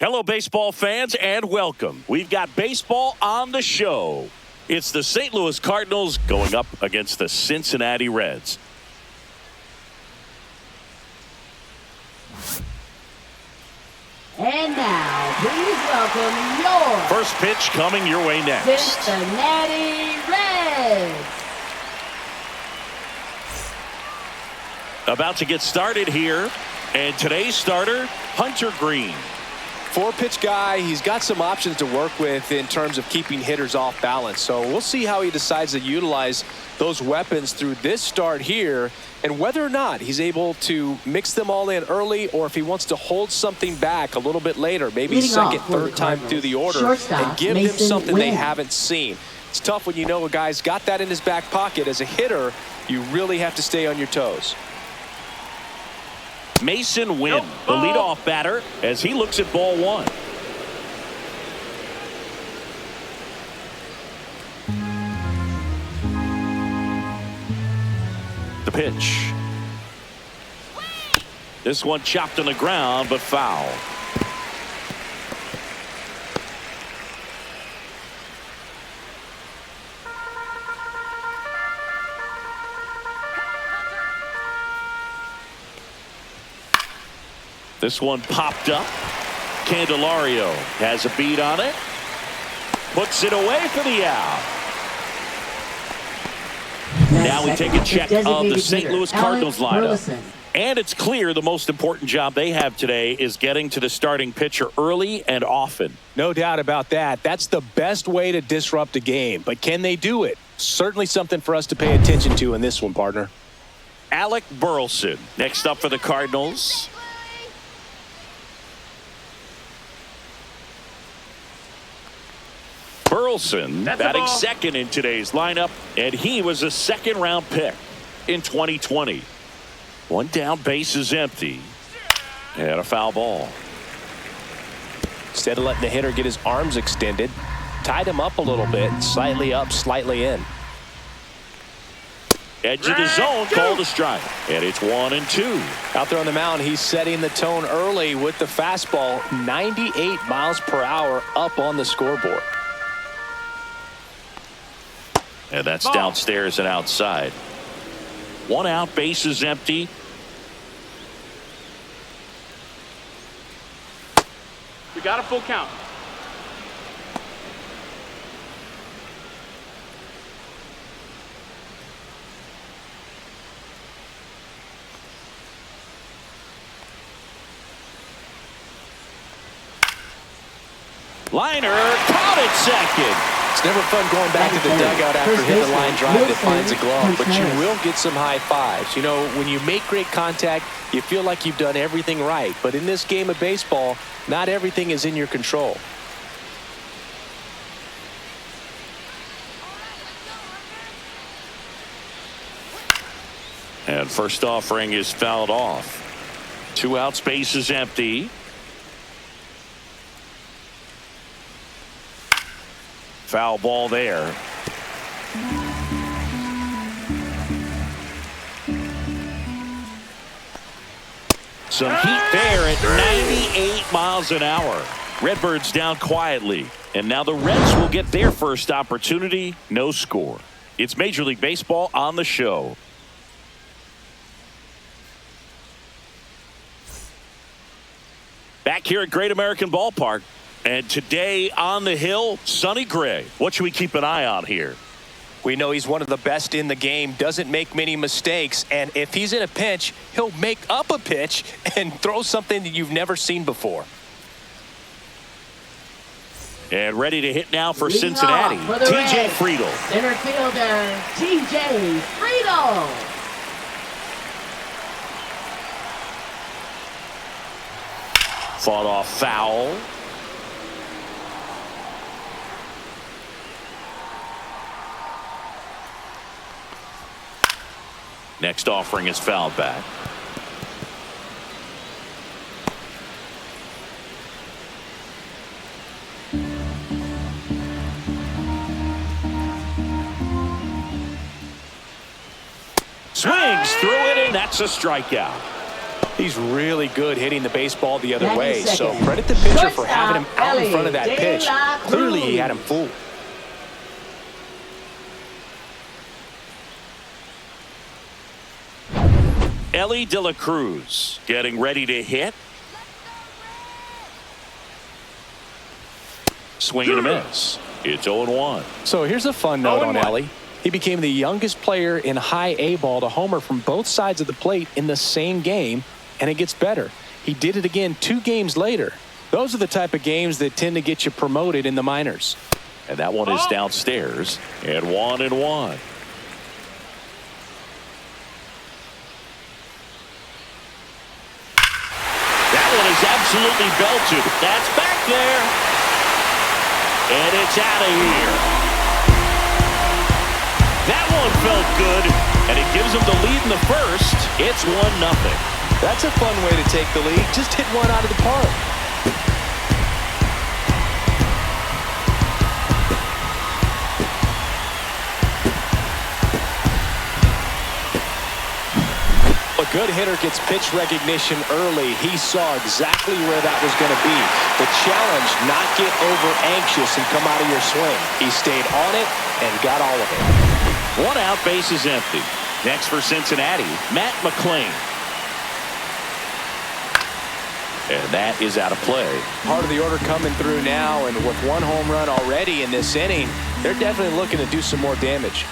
Hello, baseball fans, and welcome. We've got baseball on the show. It's the St. Louis Cardinals going up against the Cincinnati Reds. And now, please welcome your first pitch coming your way next. Cincinnati Reds. About to get started here, and today's starter, Hunter Green. Four-pitch guy, he's got some options to work with in terms of keeping hitters off balance. So we'll see how he decides to utilize those weapons through this start here, and whether or not he's able to mix them all in early, or if he wants to hold something back a little bit later, maybe Leading second, off for third the time Cardinals, through the order, shortstop, and give them Mason something they Wynn. haven't seen. It's tough when you know a guy's got that in his back pocket. As a hitter, you really have to stay on your toes. Mason Wynn, the leadoff batter, as he looks at ball one. The pitch. This one chopped on the ground, but foul. This one popped up. Candelario has a beat on it. Puts it away for the out. Now we take a check of the St. Louis Cardinals lineup. And it's clear the most important job they have today is getting to the starting pitcher early and often. No doubt about that. That's the best way to disrupt a game. But can they do it? Certainly something for us to pay attention to in this one, partner. Alec Burleson next up for the Cardinals. Burleson batting second in today's lineup, and he was a second-round pick in 2020. One down, base is empty, and a foul ball. Instead of letting the hitter get his arms extended, tied him up a little bit, slightly up, slightly in. Edge of the zone, called a strike, and it's 1-2. Out there on the mound, he's setting the tone early with the fastball, 98 miles per hour up on the scoreboard. And that's downstairs and outside. One out, base is empty. We got a full count. Liner caught it second. It's never fun going back to the dugout after hitting the line drive that finds a glove, but you will get some high fives. You know, when you make great contact, you feel like you've done everything right. But in this game of baseball, not everything is in your control. And first offering is fouled off. 2 outs, base is empty. Foul ball there. Some heat there at 98 miles an hour. Redbirds down quietly. And now the Reds will get their first opportunity. No score. It's Major League Baseball on the show. Back here at Great American Ballpark. And today on the hill, Sonny Gray. What should we keep an eye on here? We know he's one of the best in the game, doesn't make many mistakes, and if he's in a pinch, he'll make up a pitch and throw something that you've never seen before. And ready to hit now for Cincinnati, TJ Friedl. Center fielder, TJ Friedl. Fought off foul. Next offering is fouled back. Swings through it, and that's a strikeout. He's really good hitting the baseball the other 90 way. So seconds. credit the pitcher for Shortstop, having him out in front of that Ellie pitch. De La Clearly, he Cruz. had him fooled. Ellie De La Cruz getting ready to hit. Swing and a miss. It's 0-1. So here's a fun note on 0-1. Ellie. He became the youngest player in high A ball to homer from both sides of the plate in the same game, and it gets better. He did it again 2 games later. Those are the type of games that tend to get you promoted in the minors. And that one is downstairs. And 1-1. That one is absolutely belted. That's back there. And it's out of here. That one felt good, and it gives them the lead in the first. It's 1-0. That's a fun way to take the lead. Just hit one out of the park. A good hitter gets pitch recognition early. He saw exactly where that was going to be. The challenge, not get over anxious and come out of your swing. He stayed on it and got all of it. 1 out, base is empty. Next for Cincinnati, Matt McClain. And that is out of play. Part of the order coming through now, and with 1 home run already in this inning, they're definitely looking to do some more damage.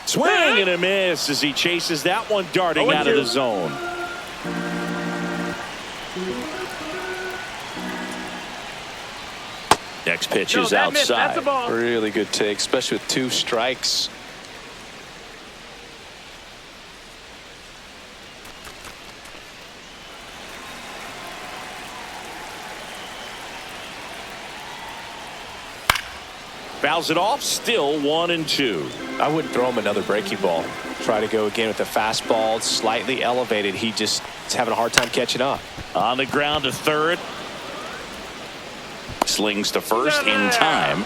Swing and a miss as he chases that one darting out of the zone. Next pitch is That's outside. a ball. Really good take, especially with 2 strikes. Fouls it off, still 1-2. I wouldn't throw him another breaking ball. Try to go again with the fastball, slightly elevated. He just is having a hard time catching up. On the ground to third. Slings to first in time.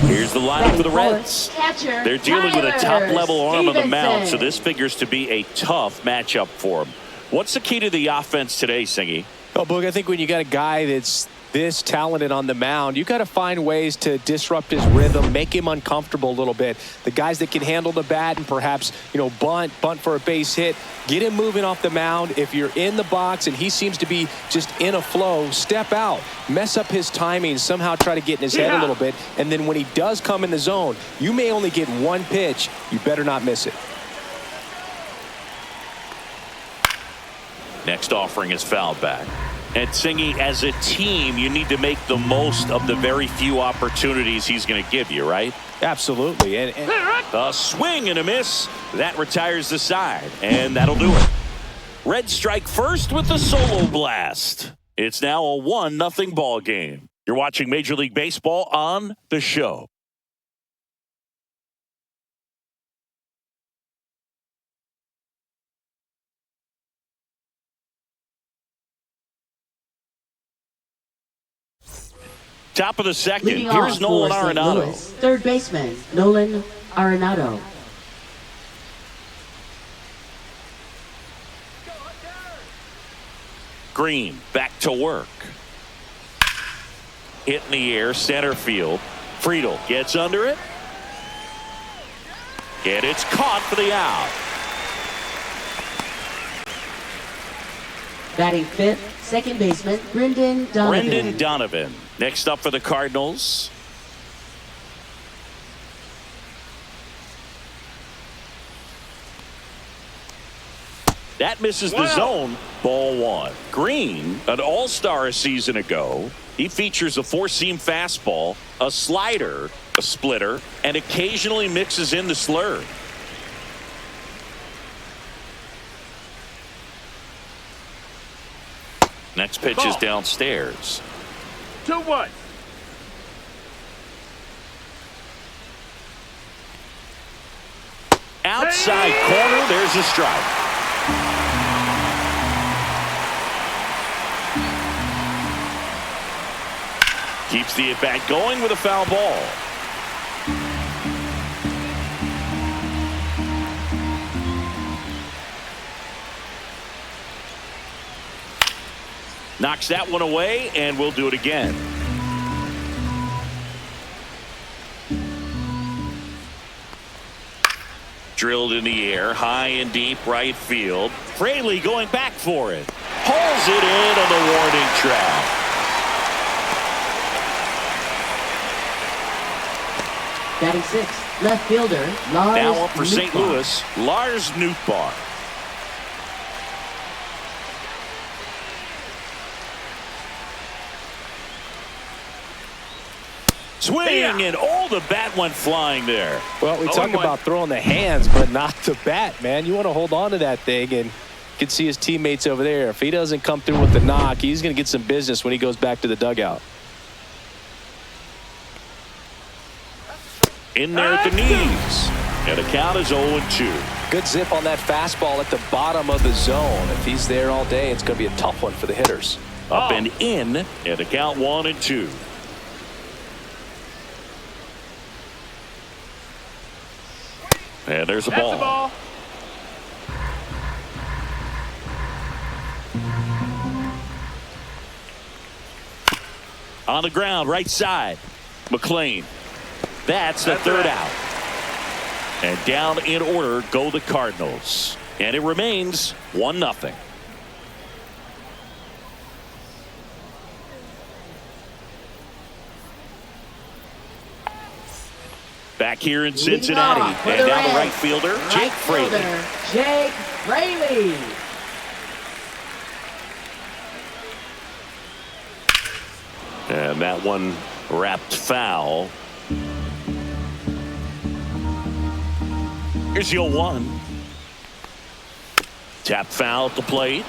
Here's the lineup for the Reds. Catcher, They're dealing with a top-level arm on the mound, so Stevenson. this figures to be a tough matchup for him. What's the key to the offense today, Singy? Oh, Boog, I think when you got a guy that's this talented on the mound, you got to find ways to disrupt his rhythm, make him uncomfortable a little bit. The guys that can handle the bat and perhaps, bunt for a base hit, get him moving off the mound. If you're in the box and he seems to be just in a flow, step out, mess up his timing, somehow try to get in his head a little bit. And then when he does come in the zone, you may only get 1 pitch. You better not miss it. Next offering is fouled back. And Singy, as a team, you need to make the most of the very few opportunities he's going to give you, right? Absolutely. And A swing and a miss. That retires the side, and that'll do it. Reds strike first with the solo blast. It's now a 1-0 ball game. You're watching Major League Baseball on The Show. Top of the second. Leading Here's off Nolan for St. Arenado. Louis, third baseman, Nolan Arenado. Green back to work. Hit in the air, center field. Friedel gets under it. And it's caught for the out. Batting fifth, second baseman, Brendan Donovan. Brendan Donovan. Next up for the Cardinals. That misses the zone. Ball 1. Green, an all-star a season ago. He features a 4-seam fastball, a slider, a splitter, and occasionally mixes in the slurve. Next pitch is downstairs. 2-1. Outside corner, there's a strike. Keeps the at-bat going with a foul ball. Knocks that one away, and we'll do it again. Drilled in the air, high and deep right field. Fraley going back for it. Pulls it in on the warning track. Batting 6, left fielder, Lars Now up for St. Nootbaar. Louis, Lars Nootbaar. Swing, and all the bat went flying there. Well, we talk about throwing the hands, but not the bat, man. You want to hold on to that thing, and you can see his teammates over there. If he doesn't come through with the knock, he's going to get some business when he goes back to the dugout. In there at the knees. And the count is 0-2. Good zip on that fastball at the bottom of the zone. If he's there all day, it's going to be a tough one for the hitters. Up and in, and the count 1-2. And there's a ball. That's a ball. On the ground, right side. McLean. That's the third out. And down in order go the Cardinals. And it remains 1-0. Back here in Cincinnati. And now the right fielder, Jake Fraley. Jake Fraley. And that one wrapped foul. Here's the 0-1. Tap foul at the plate.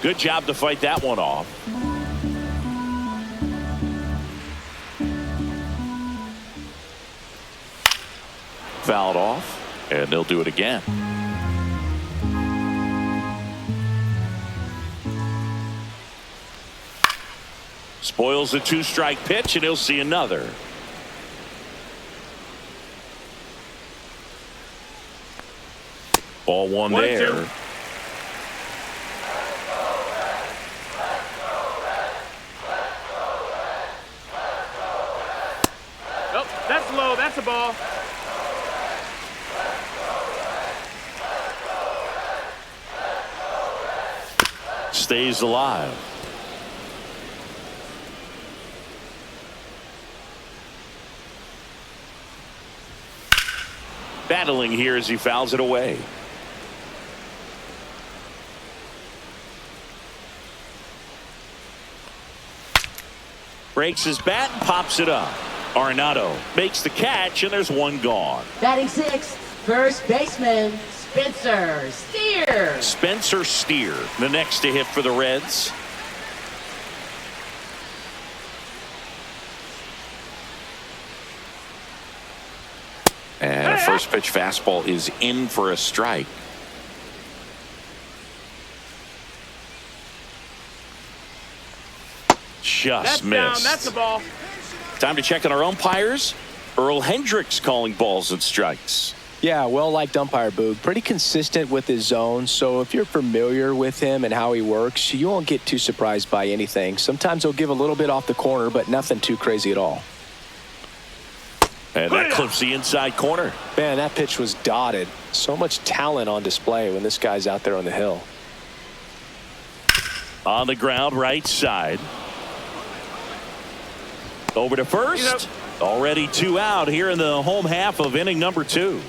Good job to fight that one off. Fouled off, and they'll do it again. Spoils the 2-strike pitch, and he'll see another. Ball one there. 1-2. Oh, that's low. That's a ball. Stays alive. Battling here as he fouls it away. Breaks his bat and pops it up. Arenado makes the catch, and there's one gone. Batting 6, first baseman, Spencer Steer. Spencer Steer, the next to hit for the Reds. And a first pitch fastball is in for a strike. Just That's missed. down. That's a ball. Time to check on our umpires. Earl Hendricks calling balls and strikes. Yeah, well-liked umpire, Boog. Pretty consistent with his zone, so if you're familiar with him and how he works, you won't get too surprised by anything. Sometimes he'll give a little bit off the corner, but nothing too crazy at all. And that clips the inside corner. Man, that pitch was dotted. So much talent on display when this guy's out there on the hill. On the ground, right side. Over to first. Already 2 out here in the home half of inning number 2.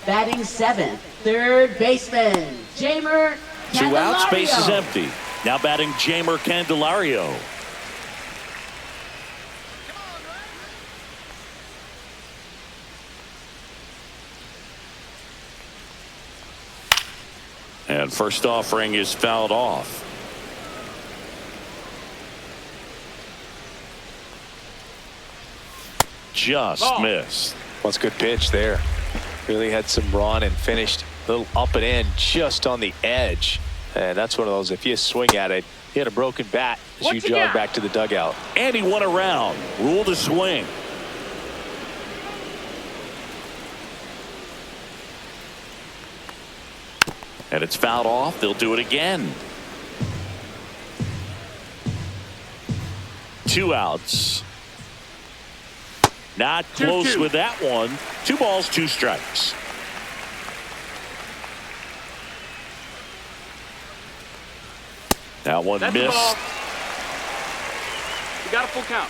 Batting 7th, third baseman, Jamer 2 out, Candelario. space is empty. Now batting Jamer Candelario. And first offering is fouled off. Just missed. Well, it's a good pitch there. Really had some run and finished Little up and in just on the edge. And that's one of those, if you swing at it, hit a broken bat as you jog back to the dugout. And he won around. Rule to swing. And it's fouled off. They'll do it again. 2 outs. Not close with that one. 2 balls, 2 strikes. That one missed. You got a full count.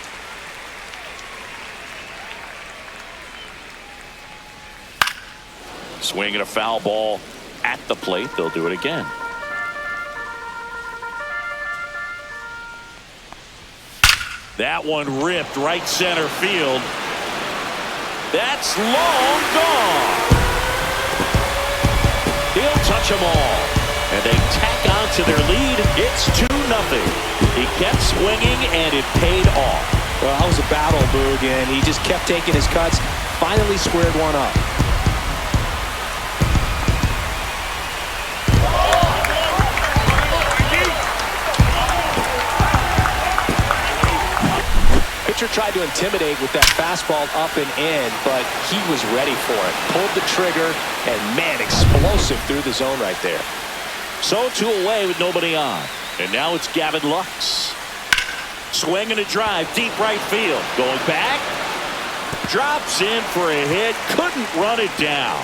Swinging a foul ball at the plate. They'll do it again. That one ripped right center field. That's long gone. He'll touch them all. And they tack on to their lead. It's 2-0. He kept swinging and it paid off. Well, that was a battle, Boog, and he just kept taking his cuts. Finally squared one up. Pitcher tried to intimidate with that fastball up and in, but he was ready for it. Pulled the trigger, and man, explosive through the zone right there. So 2 away with nobody on. And now it's Gavin Lux. Swinging a drive, deep right field. Going back. Drops in for a hit. Couldn't run it down.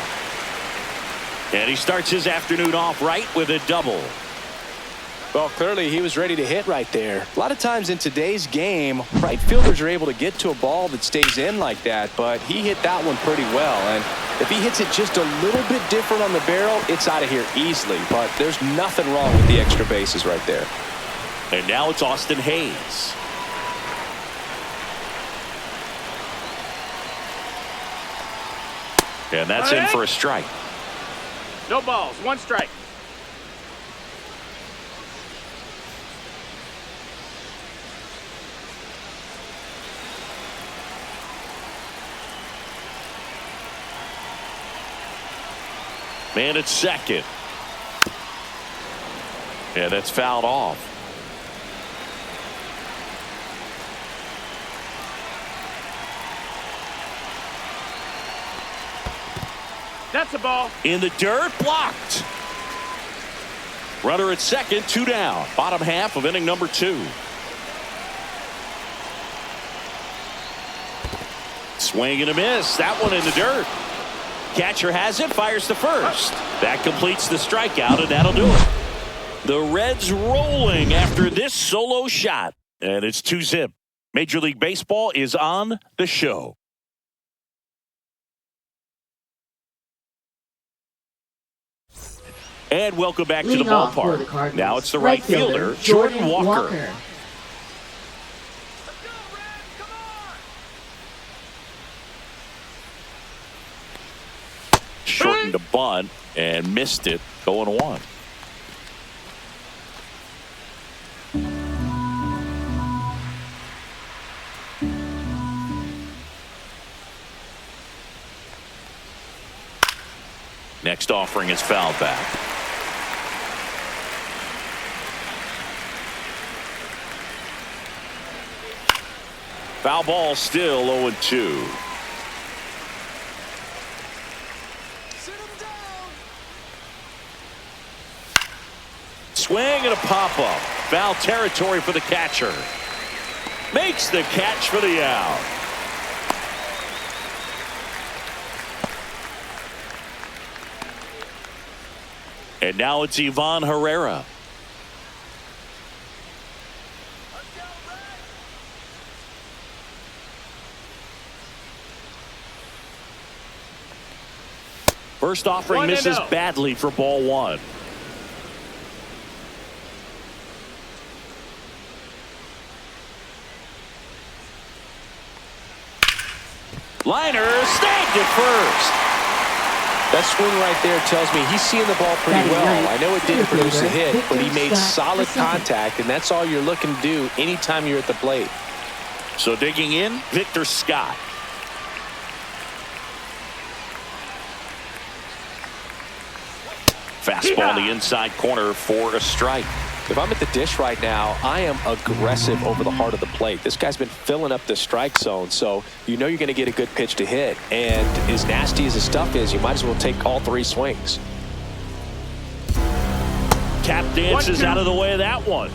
And he starts his afternoon off right with a double. Well, clearly he was ready to hit right there. A lot of times in today's game, right fielders are able to get to a ball that stays in like that, but he hit that one pretty well. And if he hits it just a little bit different on the barrel, it's out of here easily. But there's nothing wrong with the extra bases right there. And now it's Austin Hayes. And that's in for a strike. No balls, 1 strike. Man at second. Yeah, that's fouled off. That's a ball. In the dirt, blocked. Runner at second, 2 down. Bottom half of inning number 2. Swing and a miss. That one in the dirt. Catcher has it, fires to first. That completes the strikeout, and that'll do it. The Reds rolling after this solo shot. And it's 2-0. Major League Baseball is on the show. And welcome back to the ballpark. Now it's the right fielder, Jordan Walker. Shortened a bunt and missed it, going 1. Next offering is fouled back. Foul ball, still 0-2. Swing and a pop-up. Foul territory for the catcher. Makes the catch for the out. And now it's Ivan Herrera. First offering misses badly for ball 1. Liner snagged at first. That swing right there tells me he's seeing the ball pretty well. I know it didn't produce a hit, but he made solid contact, and that's all you're looking to do anytime you're at the plate. So digging in, Victor Scott. Fastball in the inside corner for a strike. If I'm at the dish right now, I am aggressive over the heart of the plate. This guy's been filling up the strike zone, so you know you're going to get a good pitch to hit. And as nasty as the stuff is, you might as well take all 3 swings. Tap dances out of the way of that one.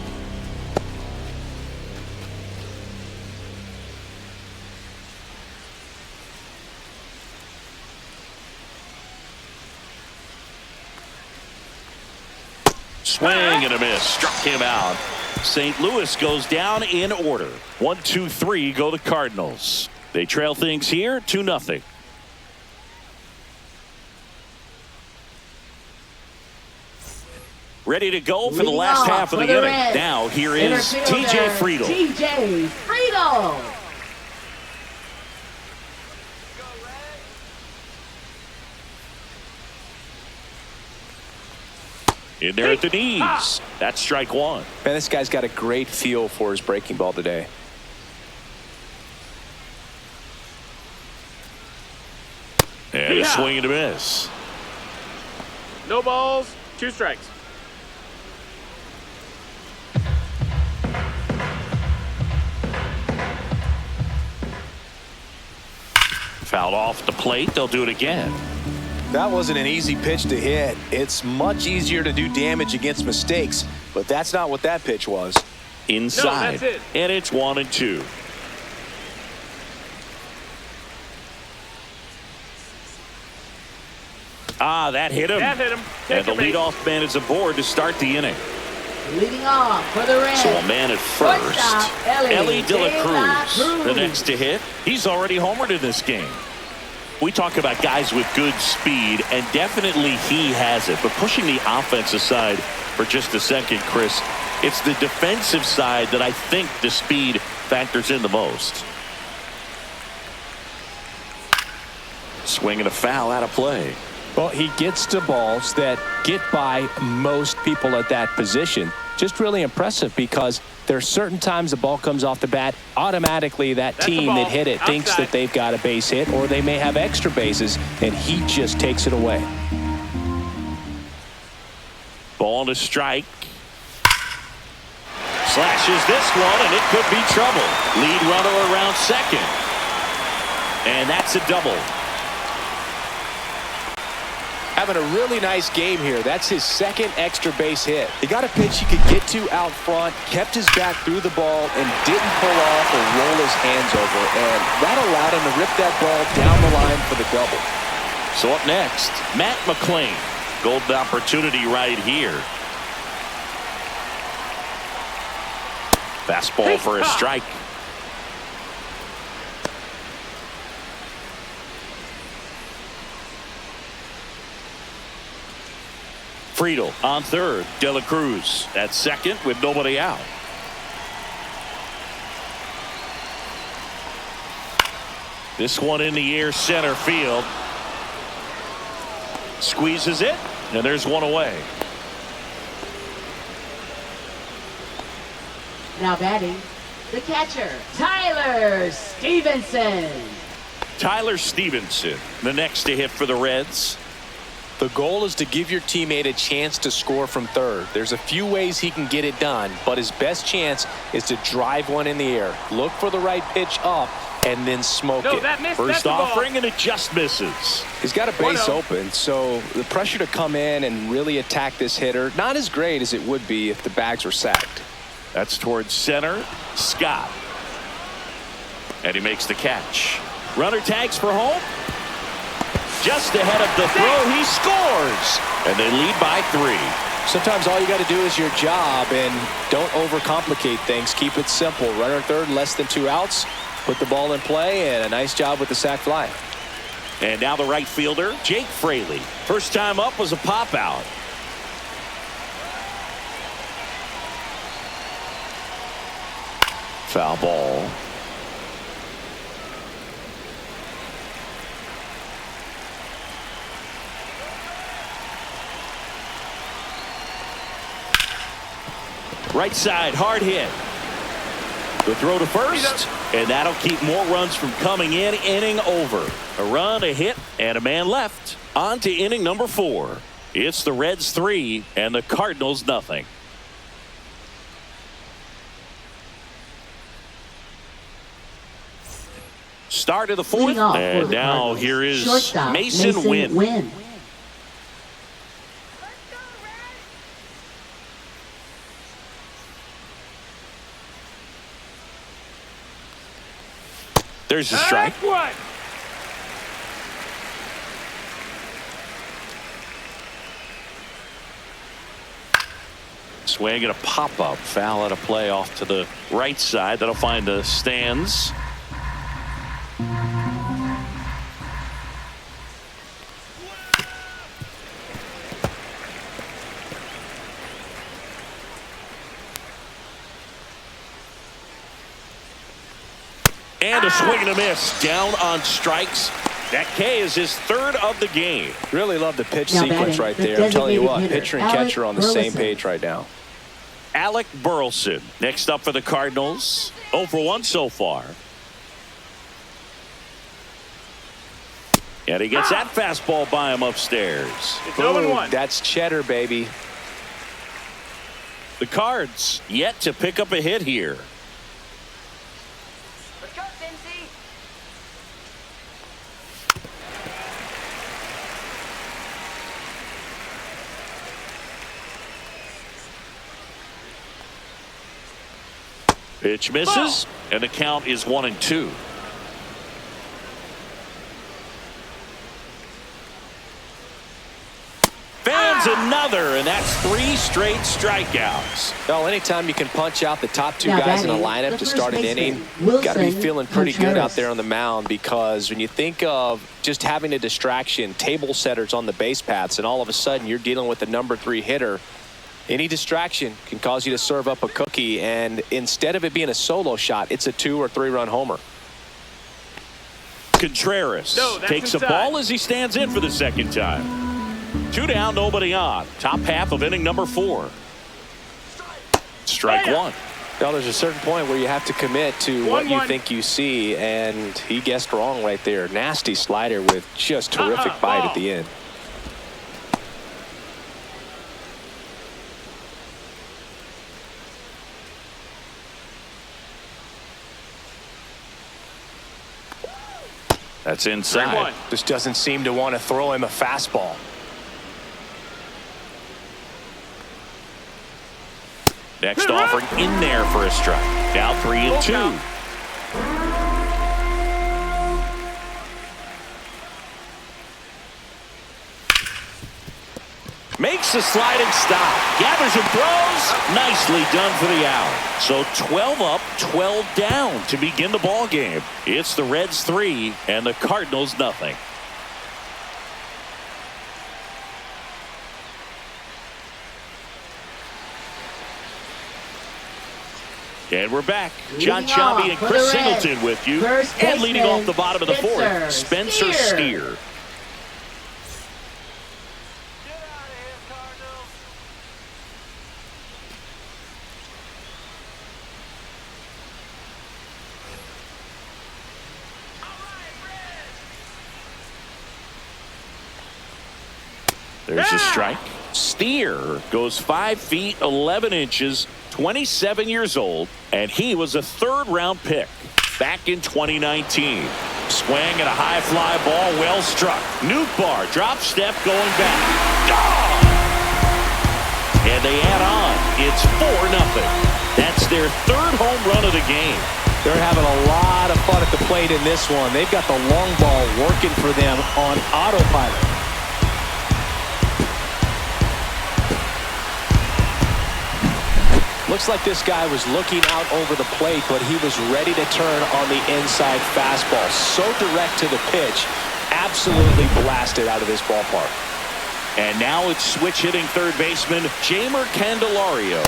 Swing and a miss. Struck him out. St. Louis goes down in order. 1, 2, 3 go the Cardinals. They trail things here 2-0. Ready to go for the last half of the inning. Now here is T.J. Friedl. T.J. Friedl. In there at the knees. That's strike 1. Man, this guy's got a great feel for his breaking ball today. And a swing and a miss. No balls, 2 strikes. Fouled off the plate. They'll do it again. That wasn't an easy pitch to hit. It's much easier to do damage against mistakes, but that's not what that pitch was. Inside. No, that's it. And it's 1 and 2. That hit him. That hit him. And the leadoff man is aboard to start the inning. Leading off for the Reds. So a man at first. Shortstop, Ellie De La Cruz. Cruz. The next to hit. He's already homered in this game. We talk about guys with good speed, and definitely he has it. But pushing the offense aside for just a second, Chris, it's the defensive side that I think the speed factors in the most. Swing and a foul out of play. Well, he gets to balls that get by most people at that position. Just really impressive because there are certain times the ball comes off the bat, automatically that team that hit it thinks that they've got a base hit, or they may have extra bases, and he just takes it away. Ball to strike. Slashes this one, and it could be trouble. Lead runner around second. And that's a double. Having a really nice game here. That's his second extra base hit. He got a pitch he could get to out front, kept his back through the ball, and didn't pull off or roll his hands over. And that allowed him to rip that ball down the line for the double. So up next, Matt McClain. Golden opportunity right here. Fastball for a strike. Friedl on third. De La Cruz at second with nobody out. This one in the air center field. Squeezes it, and there's one away. Now batting, the catcher, Tyler Stevenson. Tyler Stevenson, the next to hit for the Reds. The goal is to give your teammate a chance to score from third. There's a few ways he can get it done, but his best chance is to drive one in the air. Look for the right pitch up and then smoke it. That missed. First That's offering, and it just misses. He's got a base open, so the pressure to come in and really attack this hitter, not as great as it would be if the bags were sacked. That's towards center. Scott. And he makes the catch. Runner tags for home. Just ahead of the throw, he scores. And they lead by 3. Sometimes all you got to do is your job, and don't overcomplicate things. Keep it simple. Runner third, less than 2 outs. Put the ball in play, and a nice job with the sac fly. And now the right fielder, Jake Fraley. First time up was a pop out. Foul ball. Right side, hard hit. The throw to first, and that'll keep more runs from coming in. Inning over. A run, a hit, and a man left. On to inning number 4. It's the Reds 3 and the Cardinals nothing. Start of the fourth, and now here is Mason Wynn. There's a strike. Swing and a pop-up. Foul out of play off to the right side. That'll find the stands. And a swing and a miss. Down on strikes. That K is his third of the game. Really love the pitch sequence right there. I'm telling you what, pitcher and catcher on the same page right now. Alec Burleson next up for the Cardinals. 0 for 1 so far. And he gets that fastball by him upstairs. It's 0-1. That's cheddar, baby. The Cards yet to pick up a hit here. Pitch misses, and the count is 1-2. Fans another, and that's 3 straight strikeouts. Well, anytime you can punch out the top 2 guys in a lineup to start an inning, you've got to be feeling pretty good out there on the mound, because when you think of just having a distraction, table setters on the base paths, and all of a sudden you're dealing with the number 3 hitter, any distraction can cause you to serve up a cookie, and instead of it being a solo shot, it's a 2 or 3 run homer. Contreras takes a ball as he stands in for the second time. 2 down, nobody on. Top half of inning number 4. Strike 1. Now there's a certain point where you have to commit to what you think you see, and he guessed wrong right there. Nasty slider with just terrific bite at the end. That's inside. Just doesn't seem to want to throw him a fastball. Next offering in there for a strike. Now 3-2. Makes the sliding stop. Gathers and throws. Nicely done for the out. So 12 up, 12 down to begin the ball game. It's the Reds 3 and the Cardinals nothing. And we're back. John Chambi and Chris Singleton with you. And leading off the bottom of the fourth, Spencer Steer. There's a strike. Steer goes 5 feet 11 inches, 27 years old, and he was a third-round pick back in 2019. Swing and a high fly ball, well struck. Newbar drop step going back. Gone! And they add on. It's 4-0. That's their third home run of the game. They're having a lot of fun at the plate in this one. They've got the long ball working for them on autopilot. Looks like this guy was looking out over the plate, but he was ready to turn on the inside fastball. So direct to the pitch. Absolutely blasted out of this ballpark. And now it's switch hitting third baseman Jeimer Candelario.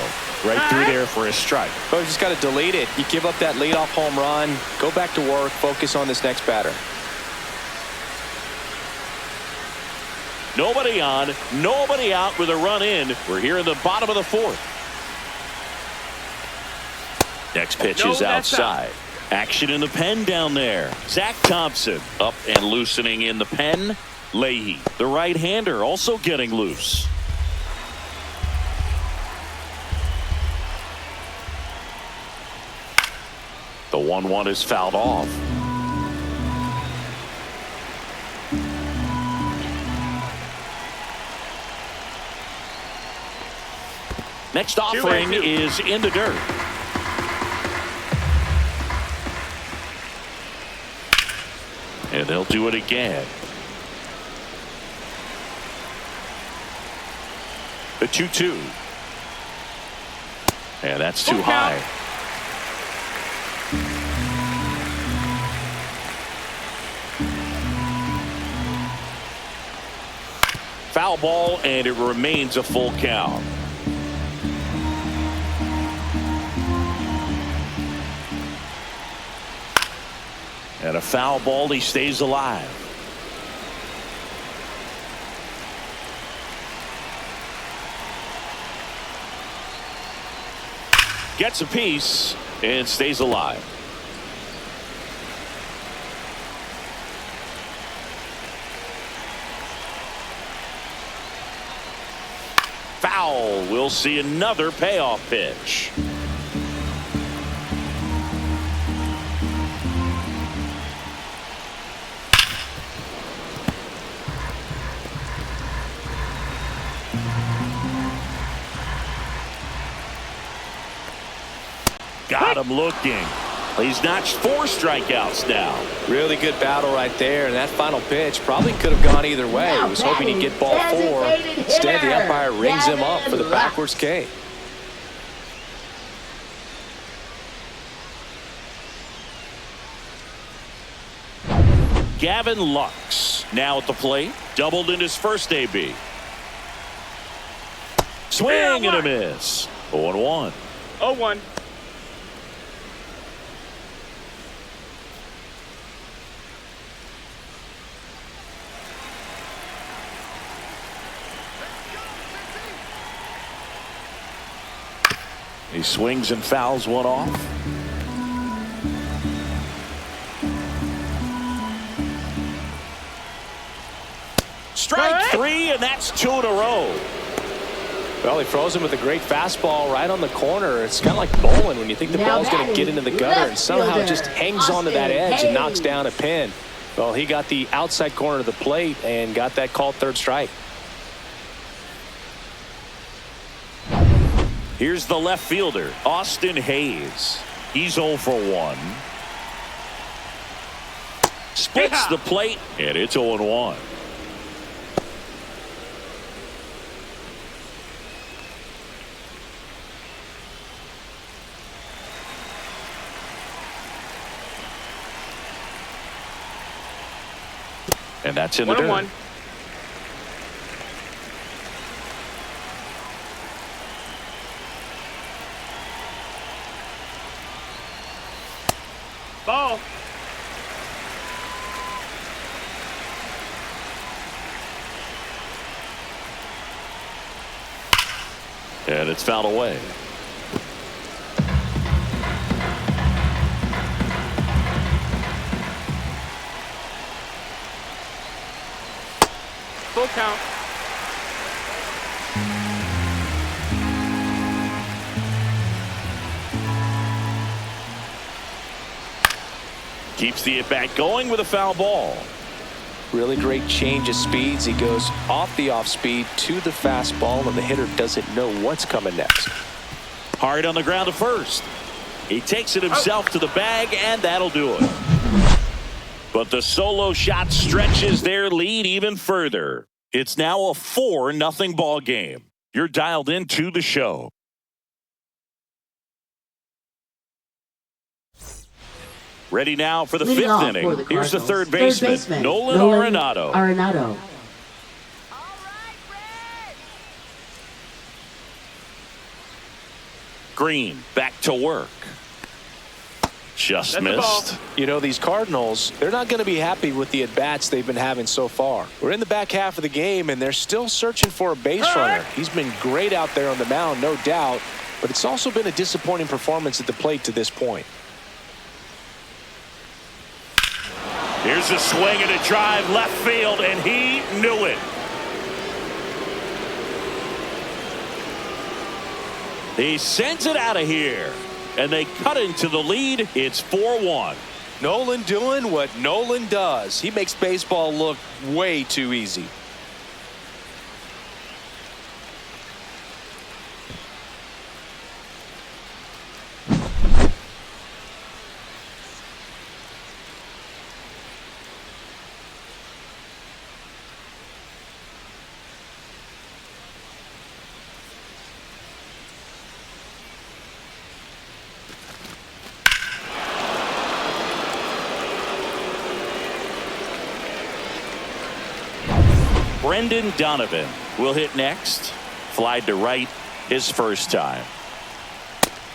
Right through there for a strike. Oh, you just got to delete it. You give up that leadoff home run. Go back to work. Focus on this next batter. Nobody on, nobody out with a run in. We're here in the bottom of the fourth. Next pitch is outside. Action in the pen down there. Zach Thompson up and loosening in the pen. Leahy, the right-hander, also getting loose. The 1-1 is fouled off. Next offering is in the dirt. And they'll do it again. The 2-2. And that's too high. Foul ball, and it remains a full count. And a foul ball, he stays alive. Gets a piece and stays alive. Foul. We'll see another payoff pitch. Got him looking. He's notched 4 strikeouts now. Really good battle right there, and that final pitch probably could have gone either way. He was hoping he'd get ball 4. Instead, the umpire rings him up for the backwards K. Gavin Lux now at the plate. Doubled in his first AB. Swing and a miss. 0-1. 0-1. He swings and fouls one off. Strike 3, and that's 2 in a row. Well, he throws him with a great fastball right on the corner. It's kind of like bowling when you think the ball's going to get into the gutter, and somehow it just hangs onto that edge and knocks down a pin. Well, he got the outside corner of the plate and got that called third strike. Here's the left fielder, Austin Hayes. He's 0 for 1. Splits the plate, and it's 0-1. And that's in the dirt. 1-1. Ball. And it's fouled away. Full count. Keeps the at-bat going with a foul ball. Really great change of speeds. He goes off the off-speed to the fastball, and the hitter doesn't know what's coming next. Hard on the ground to first. He takes it himself to the bag, and that'll do it. But the solo shot stretches their lead even further. It's now a 4-0 ball game. You're dialed into the show. Ready now for the Leading 5th off inning. for the Here's the Cardinals, third baseman, Nolan Arenado. Green back to work. Just missed. You know, these Cardinals, they're not going to be happy with the at-bats they've been having so far. We're in the back half of the game, and they're still searching for a base runner. He's been great out there on the mound, no doubt, but it's also been a disappointing performance at the plate to this point. Here's a swing and a drive left field, and he knew it. He sends it out of here, and they cut into the lead. It's 4-1. Nolan doing what Nolan does. He makes baseball look way too easy. Brendan Donovan will hit next. Fly to right his first time.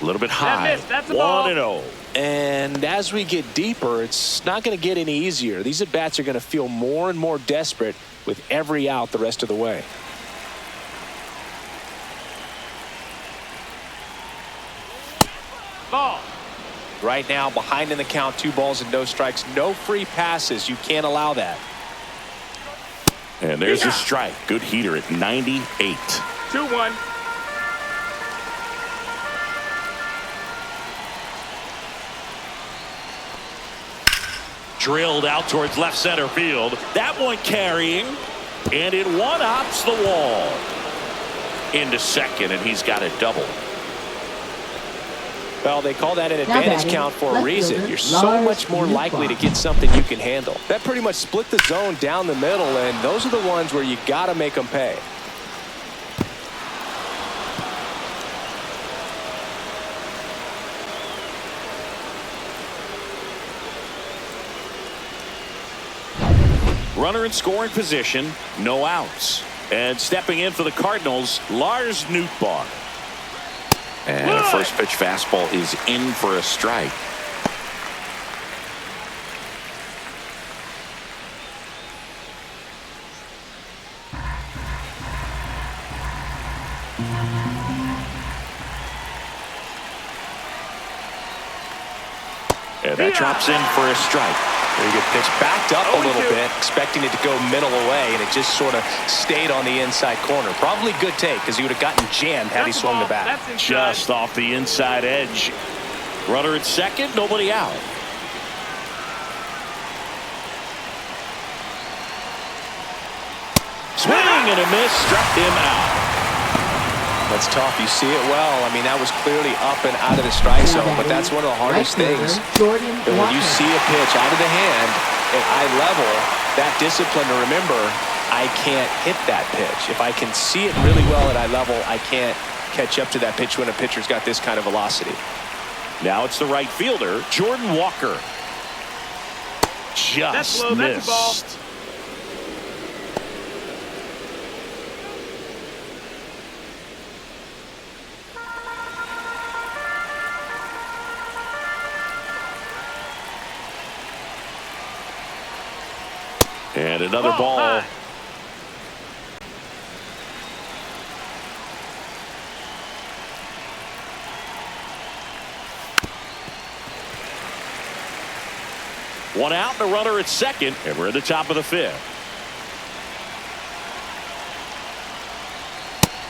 A little bit high. That's a ball. 1-0. And as we get deeper, it's not going to get any easier. These at-bats are going to feel more and more desperate with every out the rest of the way. Ball. Right now, behind in the count, 2 balls and no strikes. No free passes. You can't allow that. And there's a strike. Good heater at 98. 2-1. Drilled out towards left center field. That one carrying, and it one-hops the wall. Into second, and he's got a double. Well, they call that an advantage count for a reason. You're so much more likely to get something you can handle. That pretty much split the zone down the middle, and those are the ones where you got to make them pay. Runner in scoring position, no outs. And stepping in for the Cardinals, Lars Nootbaar. And a first pitch fastball is in for a strike. And that drops in for a strike. Very good pitch. Backed up a little bit, expecting it to go middle away, and it just sort of stayed on the inside corner. Probably good take, because he would have gotten jammed had he swung the bat. Just off the inside edge. Runner at second, nobody out. Swing and a miss, struck him out. That's tough. You see it well. I mean, that was clearly up and out of the strike zone, but that's one of the hardest things. And when you see a pitch out of the hand at eye level, that discipline to remember, I can't hit that pitch. If I can see it really well at eye level, I can't catch up to that pitch when a pitcher's got this kind of velocity. Now it's the right fielder, Jordan Walker. Just missed. And another ball. One out and a runner at second, and we're at the top of the 5th.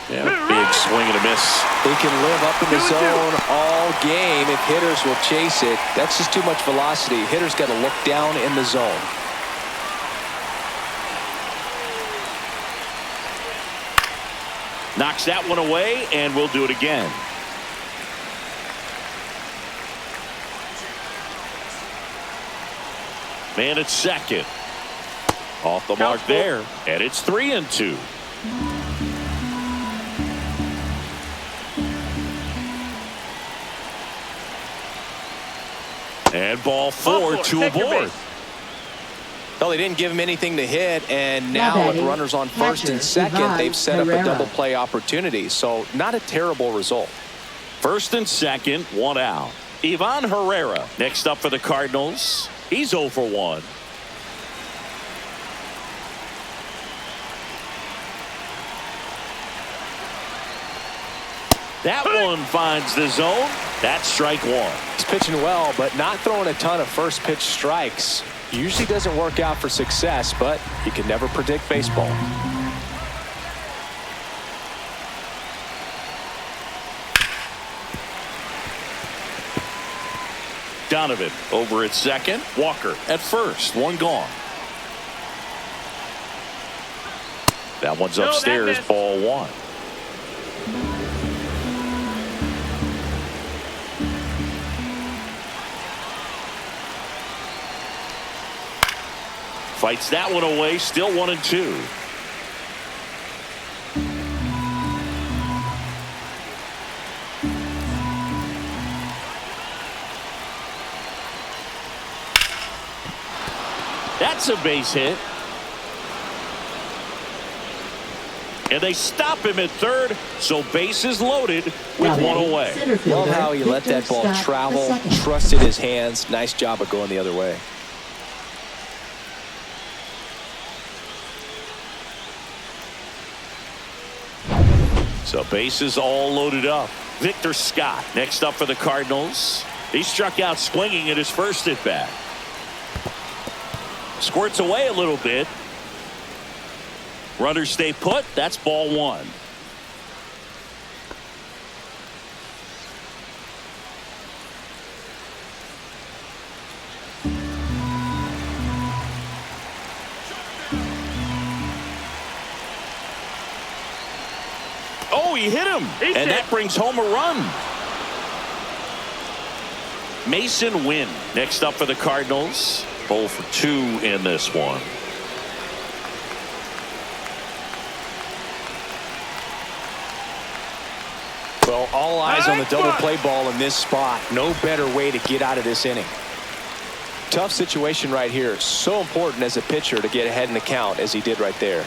And a big swing and a miss. They can live up in the zone all game if hitters will chase it. That's just too much velocity. Hitters got to look down in the zone. Knocks that one away, and we'll do it again. Man at second. Off the mark there, and it's 3-2. And ball 4 to a board. Well, they didn't give him anything to hit, and now with runners on first and second, they've set up a double play opportunity. So not a terrible result. First and second, one out. Ivan Herrera next up for the Cardinals. He's 0 for 1. That one finds the zone. That's strike 1. He's pitching well, but not throwing a ton of first pitch strikes. Usually doesn't work out for success, but you can never predict baseball. Donovan over at second. Walker at first. One gone. That one's upstairs. Ball one. Fights that one away. Still 1-2. That's a base hit. And they stop him at third, so base is loaded with one away. Love how he let that ball travel, trusted his hands. Nice job of going the other way. So bases all loaded up. Victor Scott next up for the Cardinals. He struck out swinging at his first at bat. Squirts away a little bit. Runners stay put. That's ball one. Oh, he hit him. And that brings home a run. Mason Wynn next up for the Cardinals. 0 for 2 in this one. Well, all eyes on the double play ball in this spot. No better way to get out of this inning. Tough situation right here. So important as a pitcher to get ahead in the count as he did right there.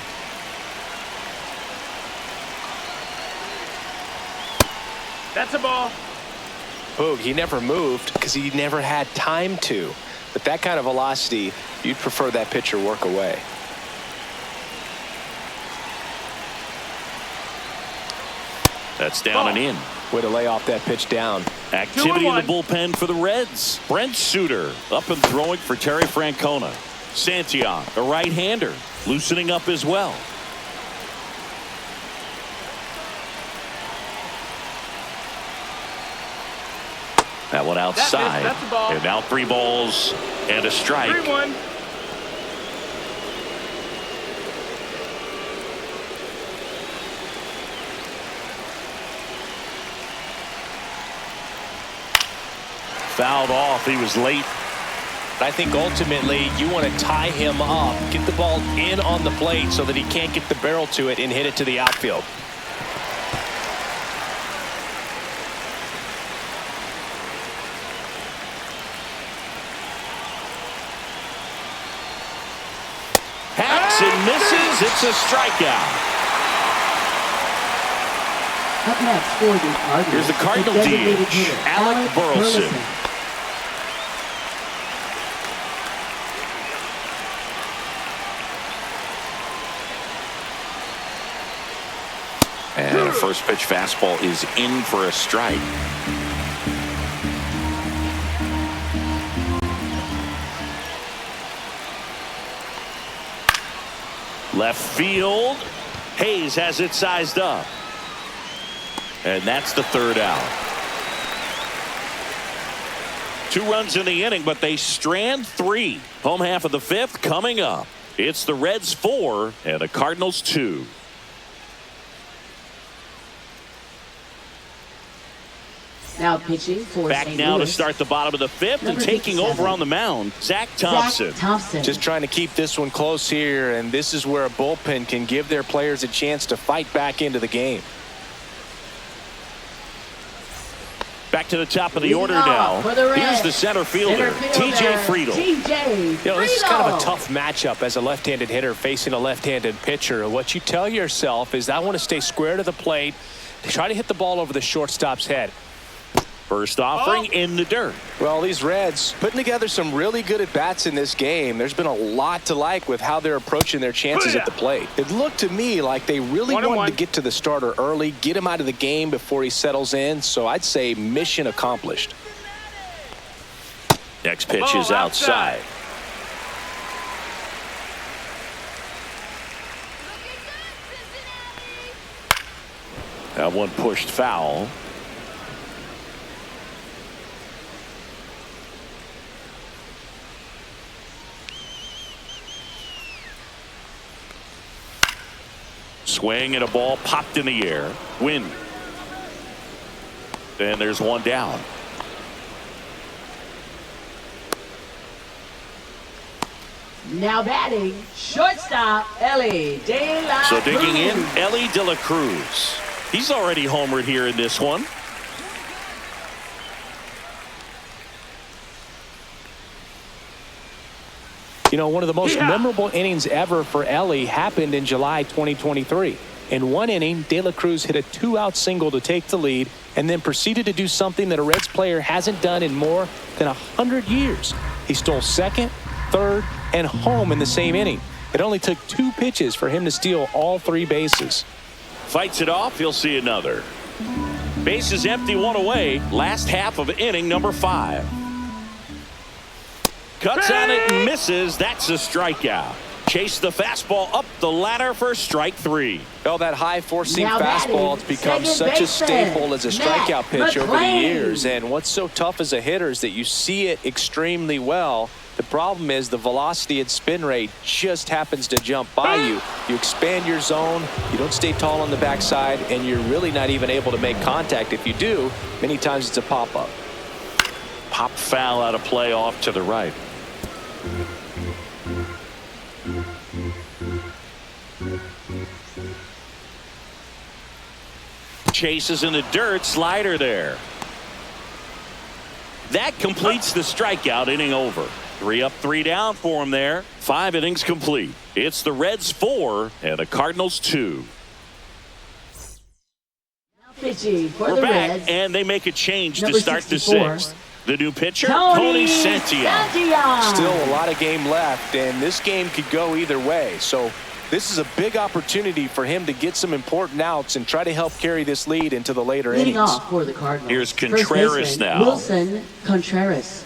That's a ball. Boog, he never moved because he never had time to. But that kind of velocity, you'd prefer that pitcher work away. That's down and in. Way to lay off that pitch down. Activity in the bullpen for the Reds. Brent Suter up and throwing for Terry Francona. Santillan, a right-hander, loosening up as well. That one outside. That's a ball. And now 3 balls and a strike. 3-1. Fouled off. He was late. I think ultimately you want to tie him up, get the ball in on the plate so that he can't get the barrel to it and hit it to the outfield. Hacks and misses. It's a strikeout. Up next for the Cardinals. Here's the Cardinal designated DH, hitter, Alec Burleson. And a first pitch fastball is in for a strike. Left field. Hayes has it sized up. And that's the third out. 2 runs in the inning, but they strand 3. Home half of the 5th coming up. It's the Reds 4 and the Cardinals 2. Now pitching for Back St. now Louis. to start the bottom of the 5th and Number taking 57. over on the mound, Zach Thompson. Just trying to keep this one close here, and this is where a bullpen can give their players a chance to fight back into the game. Back to the top of the order Leading now. off for the Reds, Here's the center fielder, TJ Friedl. TJ You know, this is kind of a Friedl. tough matchup as a left-handed hitter facing a left-handed pitcher. What you tell yourself is, I want to stay square to the plate, try to hit the ball over the shortstop's head. First offering in the dirt. Well, these Reds putting together some really good at-bats in this game. There's been a lot to like with how they're approaching their chances at the plate. It looked to me like they really wanted to get to the starter early, get him out of the game before he settles in. So I'd say mission accomplished. Next pitch is outside. That one pushed foul. Swing and a ball popped in the air. Win. And there's one down. Now batting, shortstop, Ellie De La So digging in, Cruz. Ellie De La Cruz. He's already homered here in this one. You know, one of the most memorable innings ever for Ellie happened in July 2023. In one inning, De La Cruz hit a 2-out single to take the lead and then proceeded to do something that a Reds player hasn't done in more than 100 years. He stole second, third, and home in the same inning. It only took 2 pitches for him to steal all 3 bases. Fights it off. He'll see another. Bases empty, one away. Last half of inning number 5. Cuts on it and misses. That's a strikeout. Chase the fastball up the ladder for strike 3. Well, that high-four-seam Now fastball has batting, become second such a baseman, staple as a strikeout pitch over the McClain. years. And what's so tough as a hitter is that you see it extremely well. The problem is the velocity and spin rate just happens to jump by you. You expand your zone, you don't stay tall on the backside, and you're really not even able to make contact. If you do, many times it's a pop-up. Pop foul out of play off to the right. Chases in the dirt. Slider there. That completes the strikeout. Inning over. 3 up, 3 down for him there. 5 innings complete. It's the Reds 4 and the Cardinals 2. Pitching for We're the back, Reds. and they make a change Number to start 64. the 6th. The new pitcher, Tony Santillan. Still a lot of game left, and this game could go either way. So this is a big opportunity for him to get some important outs and try to help carry this lead into the later Leading innings. off for the Cardinals. Here's First Contreras baseman, now. Wilson Contreras.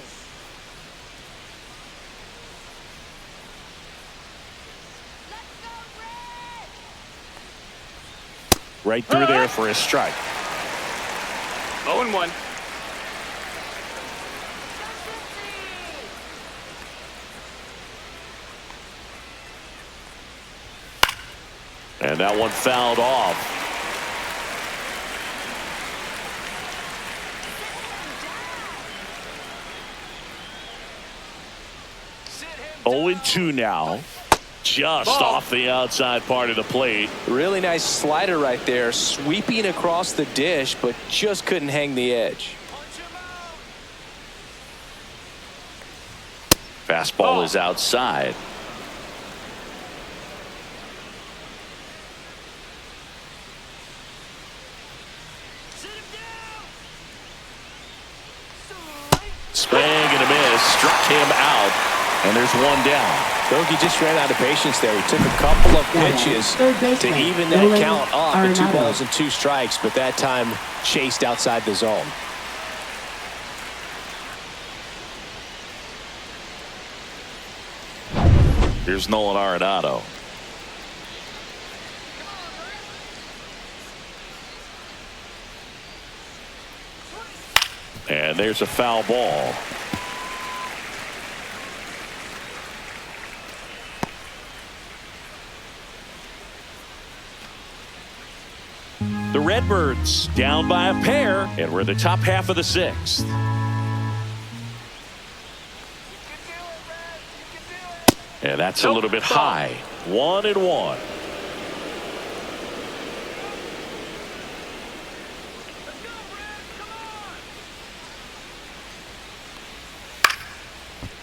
Right through there for a strike. 0-1. And that one fouled off. Oh and 2 now. Just off the outside part of the plate. Really nice slider right there, sweeping across the dish, but just couldn't hang the edge. Fastball is outside. Swing and a miss. Struck him out. And there's one down. Bogey just ran out of patience there. He took a couple of pitches Third to baseman, even that Nolan count off at 2 Arenado. balls and 2 strikes, but that time chased outside the zone. Here's Nolan Arenado. And there's a foul ball. The Redbirds down by a pair, and we're in the top half of the 6th. And that's a little bit high. 1-1.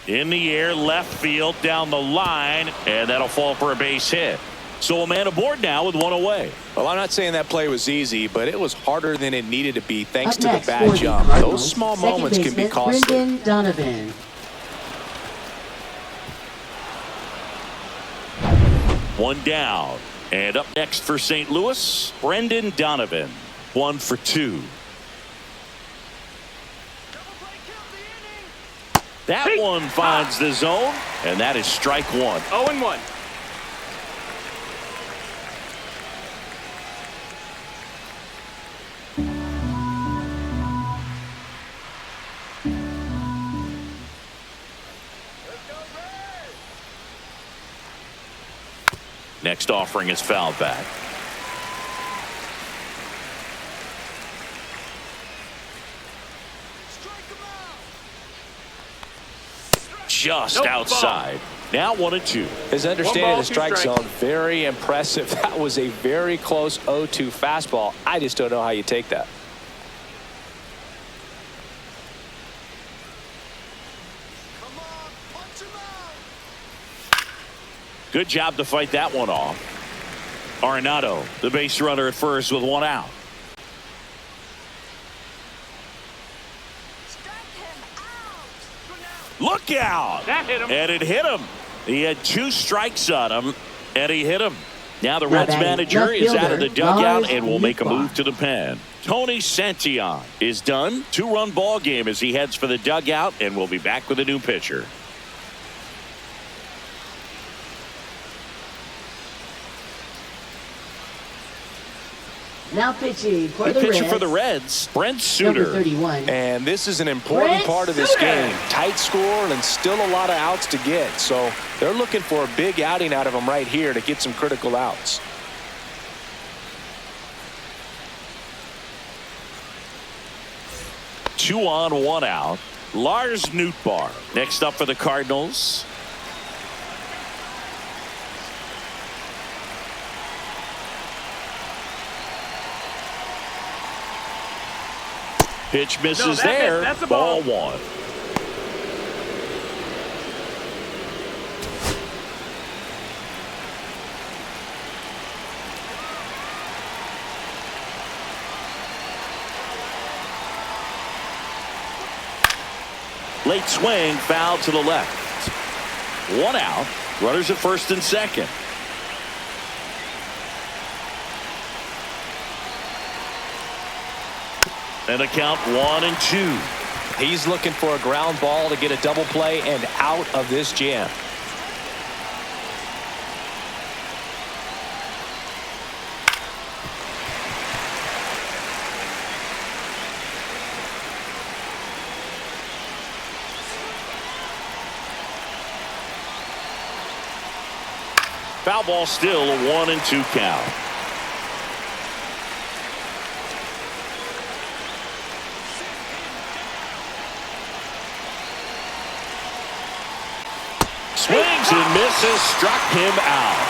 In the air, left field, down the line, and that'll fall for a base hit. So a man aboard now with 1 away. Well, I'm not saying that play was easy, but it was harder than it needed to be thanks Up to the next bad for jump. Cardinals, Those small second moments can be baseman, costly. Brendan Donovan. One down. And up next for St. Louis, Brendan Donovan. 1 for 2. That one finds the zone, and that is strike 1. 0-1. Next offering is fouled back. Just Nope, outside. Now 1-2. His understanding of the 2 strike strikes. zone, very impressive. That was a very close 0-2 fastball. I just don't know how you take that. Good job to fight that one off. Arenado, the base runner at first with 1 out. Look out! That hit him. And it hit him. He had 2 strikes on him, and he hit him. Now the Now Reds batting manager left is out of the fielder, dugout Lars and will make a Nootbaar. move to the pen. Tony Santillan is done. 2-run ball game as he heads for the dugout, and we'll be back with a new pitcher. Now pitching for The the pitcher Reds. for the Reds, Brent Number Suter. 31. And this is an important Brent part of this Suter. game. Tight score and still a lot of outs to get. So they're looking for a big outing out of him right here to get some critical outs. Two on, 1 out. Lars Nootbaar next up for the Cardinals. Pitch misses that there. missed. That's a ball ball. 1. Late swing, foul to the left. 1 out. Runners at first and second. And a count 1-2. He's looking for a ground ball to get a double play and out of this jam. Foul ball still, a 1-2 count. Swings and misses, struck him out.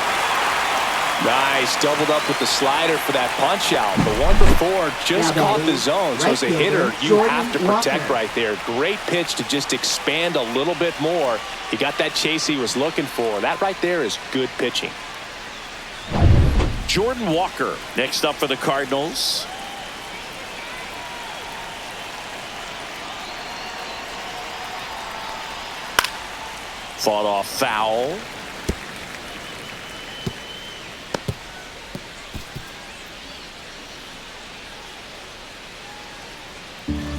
Nice, doubled up with the slider for that punch out. The one before just Now caught batting, the zone, so right as a fielder, hitter, you Jordan have to protect Walker. right there. Great pitch to just expand a little bit more. He got that chase he was looking for. That right there is good pitching. Jordan Walker next up for the Cardinals. Fought off foul.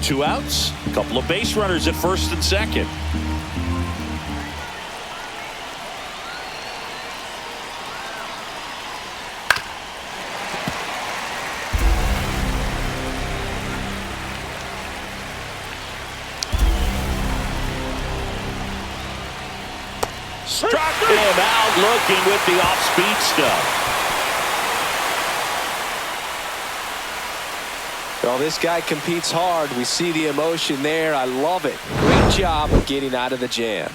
Two outs. A couple of base runners at first and second. Struck him out looking with the off-speed stuff. Well, this guy competes hard. We see the emotion there. I love it. Great job of getting out of the jam.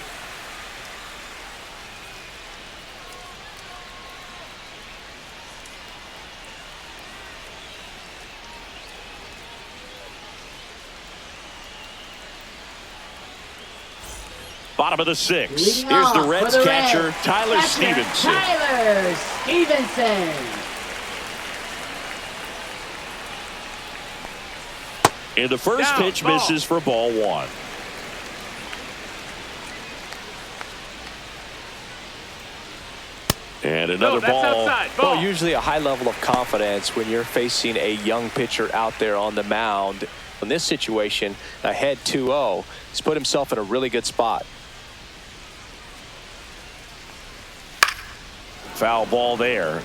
Bottom of the 6th. Leading Here's the off Reds for the catcher, Reds. Tyler Stevenson. Tyler Stevenson. And the first Down, pitch ball. misses for ball 1. And another No, that's ball. outside. Ball. Well, usually a high level of confidence when you're facing a young pitcher out there on the mound. In this situation, ahead 2-0, he's put himself in a really good spot. Foul ball there.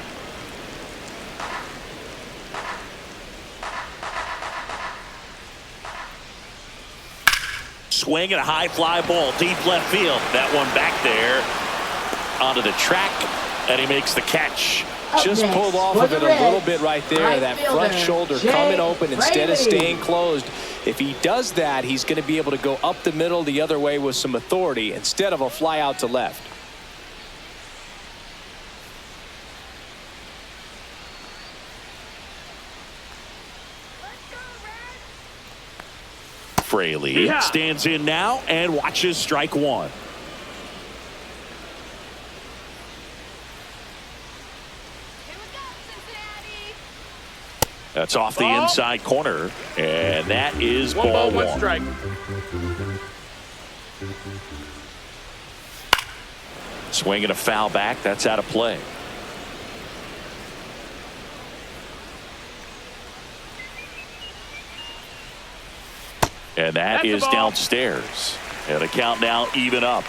Swing and a high fly ball deep left field. That one back there onto the track And he makes the catch. Just pulled off of it a little bit right there. That front shoulder coming open instead of staying closed. If he does that, he's going to be able to go up the middle the other way with some authority instead of a fly out to left. Fraley stands in now and watches strike one. That's off the inside corner, and that is ball one. One strike. Swing and a foul back. That's out of play. And that is downstairs. And the count now even up.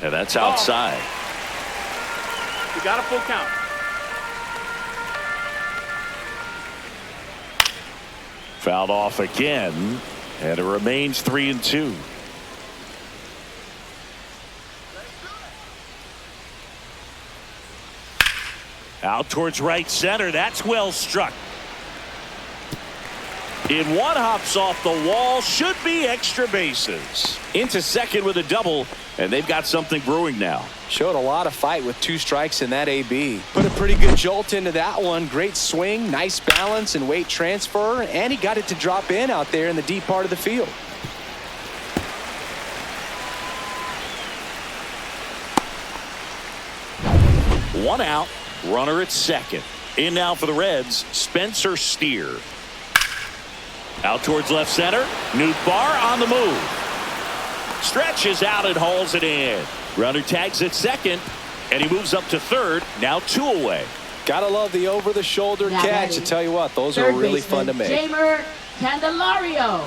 And that's outside. You got a full count. Fouled off again, and it remains 3-2. Out towards right center. That's well struck. In one, hops off the wall. Should be extra bases. Into second with a double, and they've got something brewing now. Showed a lot of fight with 2 strikes in that AB. Put a pretty good jolt into that one. Great swing, nice balance and weight transfer, and he got it to drop in out there in the deep part of the field. One out, runner at second. In now for the Reds, Spencer Steer. Out towards left center. Nootbaar on the move. Stretches out and hauls it in. Runner tags at second, and he moves up to third. Now 2 away. Gotta love the over-the-shoulder catch. I tell you what, those are really fun to make. Jamer Candelario.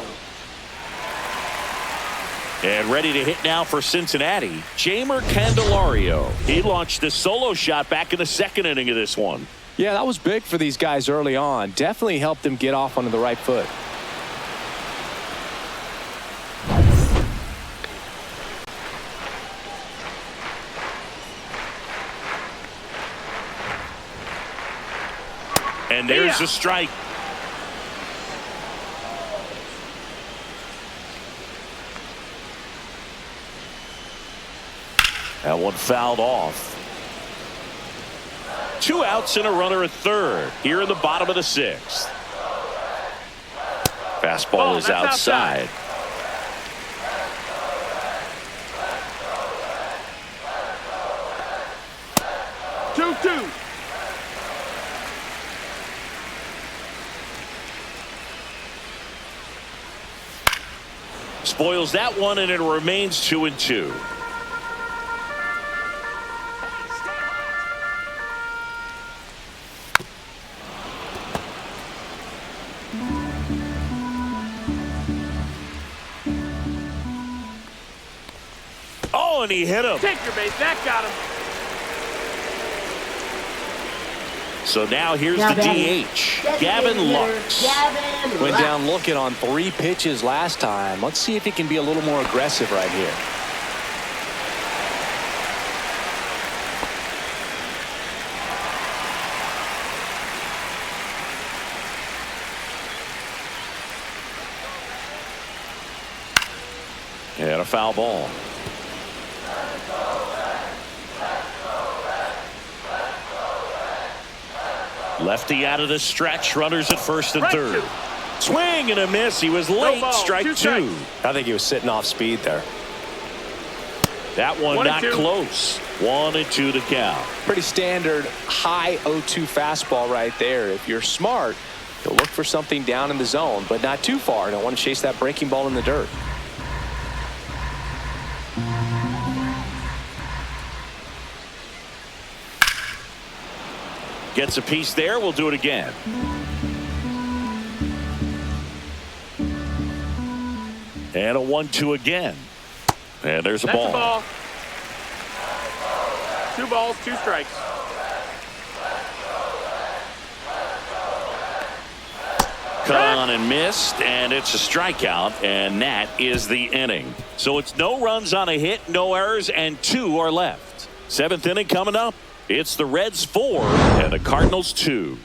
And ready to hit now for Cincinnati, Jamer Candelario. He launched a solo shot back in the second inning of this one. Yeah, that was big for these guys early on. Definitely helped them get off onto the right foot. And there's a strike. That one fouled off. 2 outs and a runner at third here in the bottom of the 6th. Fastball is outside. Two. Spoils that one, and it remains 2-2. Oh, and he hit him. Take your base. That got him. So now here's the DH, Gavin Lux. Went down looking on 3 pitches last time. Let's see if he can be a little more aggressive right here. And a foul ball. Lefty out of the stretch. Runners at first and third. Swing and a miss. He was late. Strike 2. I think he was sitting off speed there. That one not close. 1-2 to count. Pretty standard high 0-2 fastball right there. If you're smart, you'll look for something down in the zone, but not too far. Don't want to chase that breaking ball in the dirt. Gets a piece there. We'll do it again. And a 1-2 again. And there's a ball. 2 balls, 2 strikes. Cut on and missed, and it's a strikeout, and that is the inning. So it's no runs on a hit, no errors, and 2 are left. 7th inning coming up. It's the Reds 4 and the Cardinals 2.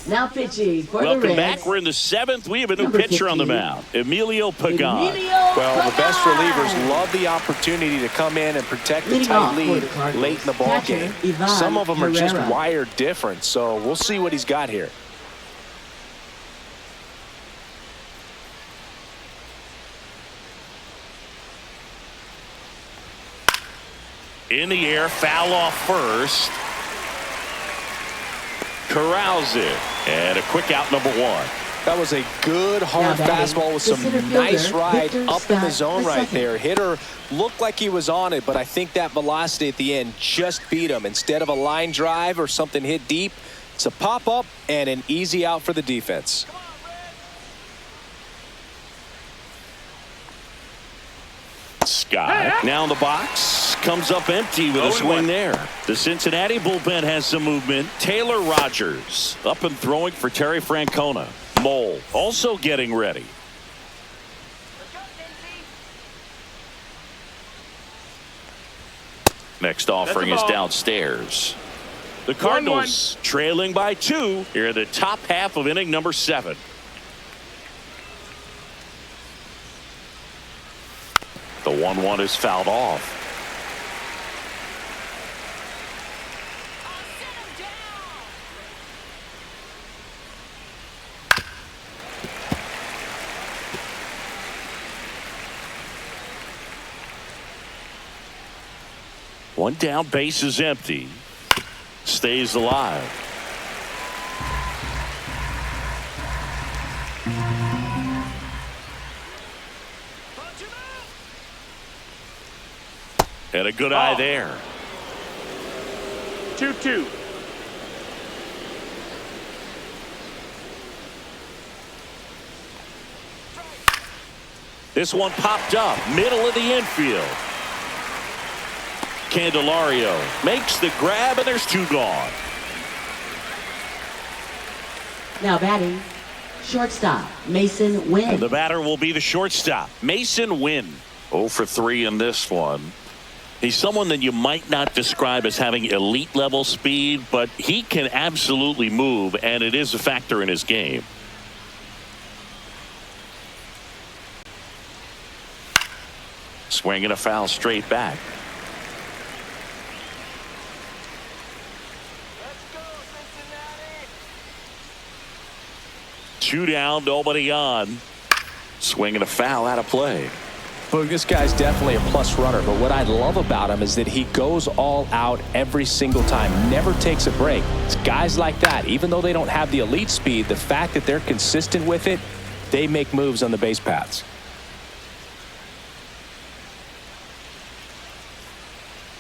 Now pitching for the Welcome Reds. back. We're in the 7th. We have a new Number pitcher on the 15. mound, Emilio Pagan. Well, the best relievers love the opportunity to come in and protect the Leading tight off for lead the Cardinals, late in the ball catcher, game. Ivan Some of them are just Herrera. wired different, so we'll see what he's got here. In the air, foul off first. Corrals it, and a quick out, number 1. That was a good hard Now batting, fastball with the some center fielder, nice ride Victor up in the Scott, zone the right second. there. Hitter looked like he was on it, but I think that velocity at the end just beat him. Instead of a line drive or something hit deep, it's a pop up and an easy out for the defense. Scott now in the box, comes up empty with a swing there. The Cincinnati bullpen has some movement. Taylor Rogers up and throwing for Terry Francona. Mole also getting ready. Next offering is downstairs. The Cardinals trailing by 2 here in the top half of inning number 7. The 1-1 is fouled off. One down, base is empty. Stays alive. And a good eye there. 2-2. This one popped up, middle of the infield. Candelario makes the grab, and there's 2 gone. Now batting, shortstop, Mason Wynn. The batter will be the shortstop, Mason Wynn. 0 for 3 in this one. He's someone that you might not describe as having elite level speed, but he can absolutely move, and it is a factor in his game. Swing and a foul straight back. Two down, nobody on. Swing and a foul out of play. Look, this guy's definitely a plus runner, but what I love about him is that he goes all out every single time, never takes a break. It's guys like that, even though they don't have the elite speed, the fact that they're consistent with it, they make moves on the base paths.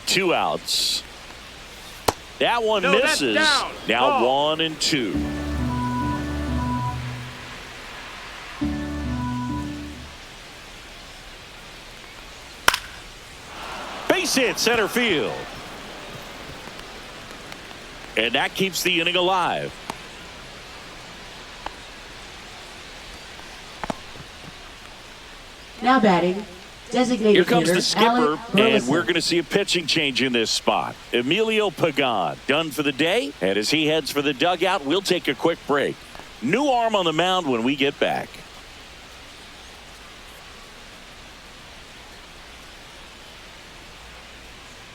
Two outs. That one No, that's misses. down. Now Ball. 1 and 2. Base hit center field. And that keeps the inning alive. Now batting, designated Here comes hitter, the skipper, Alec and Burleson. we're going to see a pitching change in this spot. Emilio Pagan done for the day, and as he heads for the dugout, we'll take a quick break. New arm on the mound when we get back.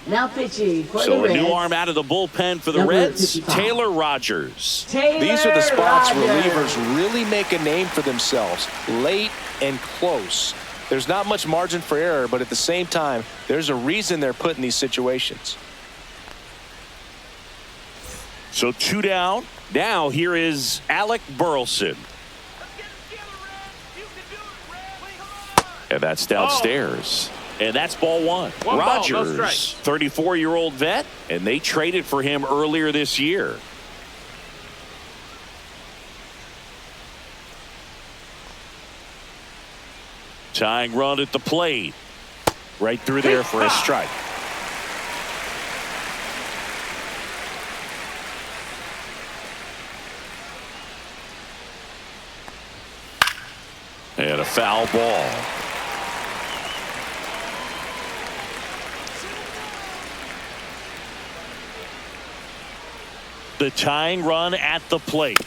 Now pitching for So the a Reds. new arm out of the bullpen for the Number Reds, 55. Taylor Rogers. These are the spots Rogers. relievers really make a name for themselves, late and close. There's not much margin for error, but at the same time, there's a reason they're put in these situations. So 2 down. Now here is Alec Burleson. And that's downstairs. And that's ball 1. One ball, no Rogers, strike. 34-year-old vet, and they traded for him earlier this year. Tying run at the plate. Right through there for a strike. And a foul ball. The tying run at the plate.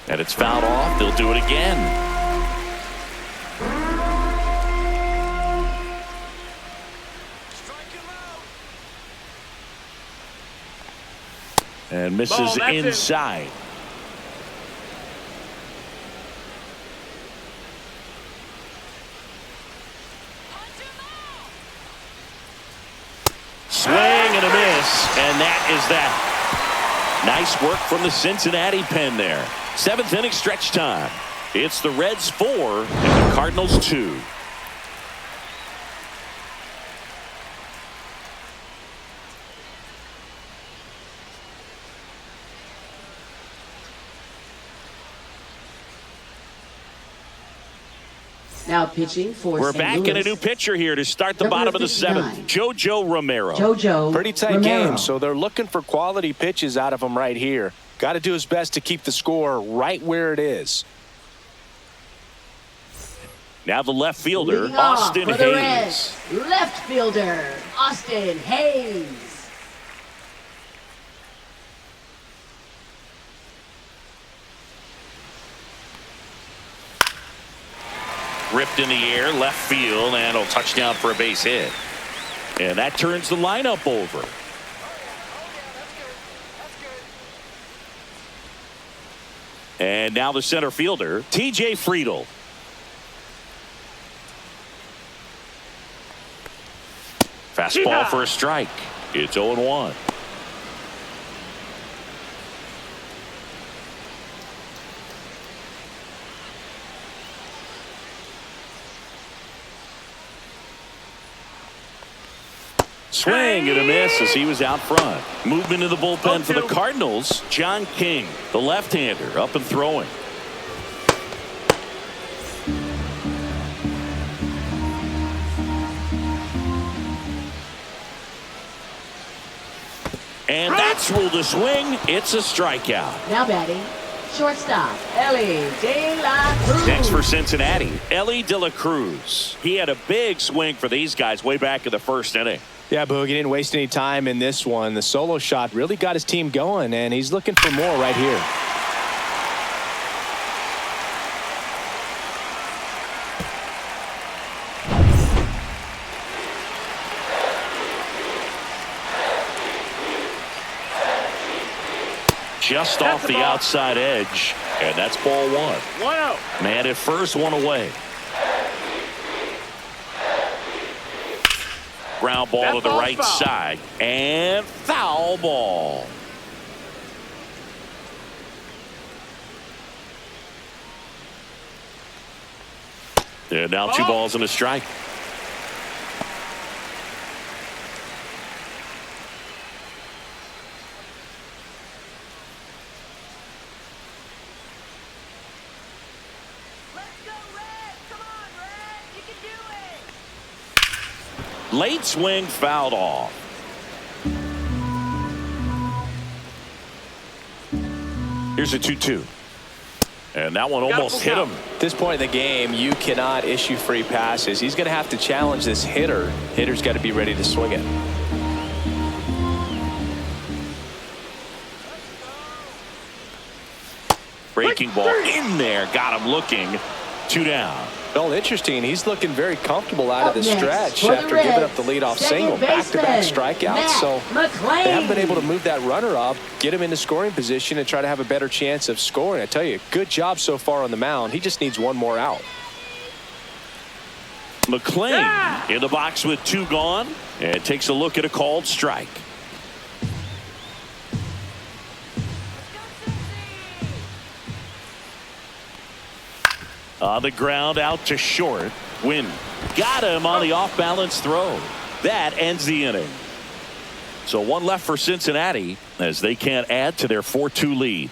And it's fouled off. They'll do it again. And misses inside. Swing and a miss, and that is that. Nice work from the Cincinnati pen there. 7th inning stretch time. It's the Reds 4 and the Cardinals 2. Now pitching for We're St. back Louis. in a new pitcher here to start the Number bottom of the 59. 7th. JoJo Romero. JoJo Pretty tight Romero. game, so they're looking for quality pitches out of him right here. Got to do his best to keep the score right where it is. Now the left fielder, Leading off Austin for the Hayes. Reds, left fielder, Austin Hayes. Ripped in the air, left field, and a touchdown for a base hit. And that turns the lineup over. And now the center fielder, TJ Friedel. Fastball for a strike. It's 0-1. Swing and a miss as he was out front. Movement in the bullpen for the Cardinals. John King, the left-hander, up and throwing. And that's ruled a swing. It's a strikeout. Now batting, shortstop, Ellie De La Cruz. Next for Cincinnati, Ellie De La Cruz. He had a big swing for these guys way back in the first inning. Yeah, Boog, he didn't waste any time in this one. The solo shot really got his team going, and he's looking for more right here. Just off the outside edge, and that's ball one. 1-0. Man at first, one away. Ground ball to the right side, and foul ball. And now 2 balls and a strike. Late swing fouled off. Here's a 2-2. And that one almost hit him. At this point in the game, you cannot issue free passes. He's going to have to challenge this hitter. Hitter's got to be ready to swing it. Breaking ball in there. Got him looking. 2 down. Well, interesting. He's looking very comfortable out of the Up next stretch for the after giving up Reds, the leadoff second single. Back-to-back baseman, strikeouts. So McLean. they haven't been able to move that runner up, get him into scoring position, and try to have a better chance of scoring. I tell you, good job so far on the mound. He just needs one more out. McLean in the box with 2 gone, and takes a look at a called strike. On the ground out to short. Wynn got him on the off-balance throw. That ends the inning. So 1 left for Cincinnati as they can't add to their 4-2 lead.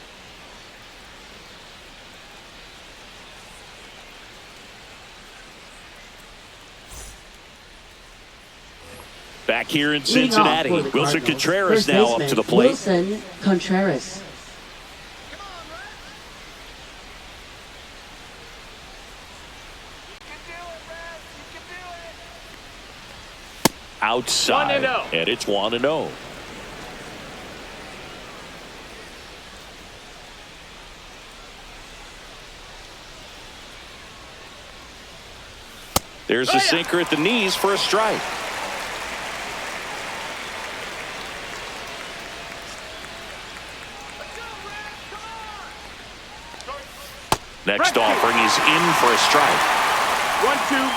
Back here in Leading off Cincinnati, for the Wilson Cardinals, Contreras first now up baseman, to the plate. Wilson Contreras. Outside, 1-0. and it's 1-0. There's a sinker at the knees for a strike. Next offering is in for a strike. 1-2.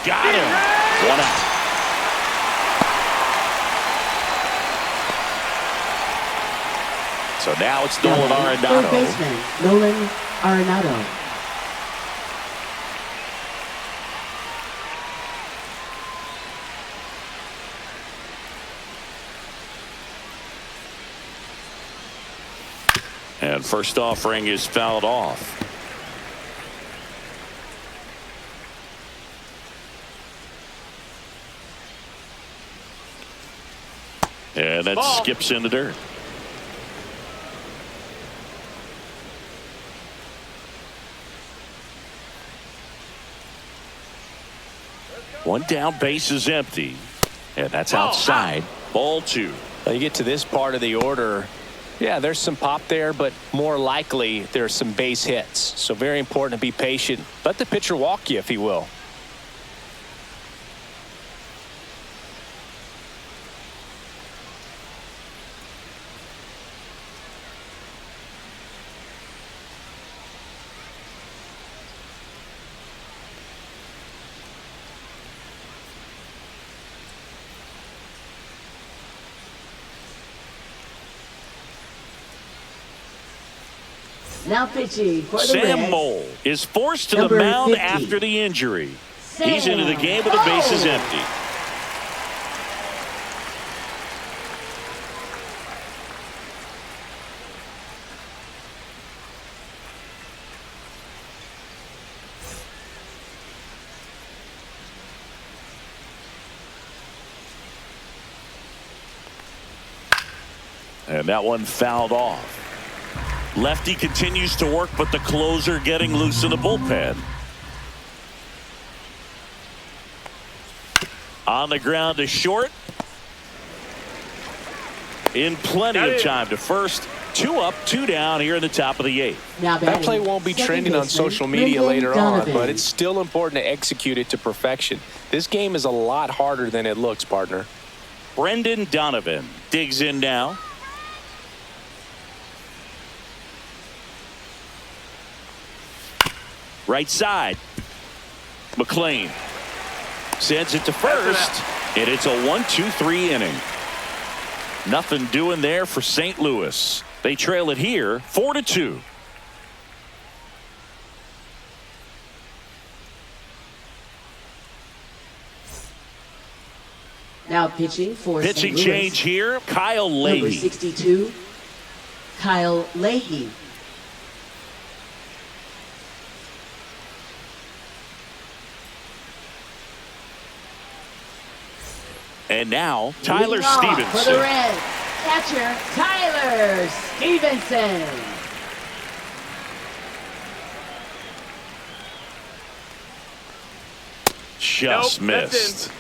Got him. 1 out. So now it's Nolan Third Arenado. baseman, Nolan Arenado. And first offering is fouled off. And that Ball. skips in the dirt. One down, base is empty. And that's outside. Ball 2. Now you get to this part of the order. Yeah, there's some pop there, but more likely there's some base hits. So very important to be patient. Let the pitcher walk you if he will. Now pitching for the Sam Reds. Mole is forced to the Number mound 50. after the injury. Sam He's into the game, but the base is Mole. empty. And that one fouled off. Lefty continues to work, but the closer getting loose in the bullpen. On the ground to short. In plenty of time to first. 2 up, 2 down here in the top of the 8th. Now That batting, play won't be second trending on baseman, social media Brendan later on, Donovan. but it's still important to execute it to perfection. This game is a lot harder than it looks, partner. Brendan Donovan digs in now. Right side. McLean sends it to first, and it's a 1-2-3 inning. Nothing doing there for St. Louis. They trail it here 4-2. Now pitching for Pitching St. Louis. change here. Kyle Number Leahy. 62, Kyle Leahy. And now Tyler Leading off for the Stevenson. Reds, catcher Tyler Stevenson. Just Nope, that's missed.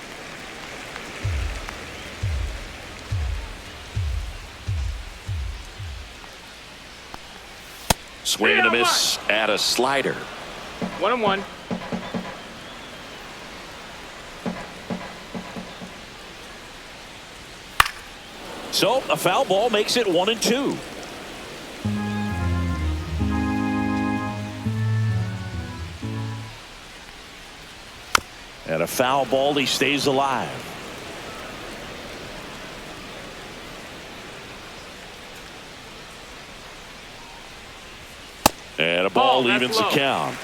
Swing and a miss at a slider. 1-1. So a foul ball makes it 1-2. And a foul ball, he stays alive. And a ball That's evens the low. count.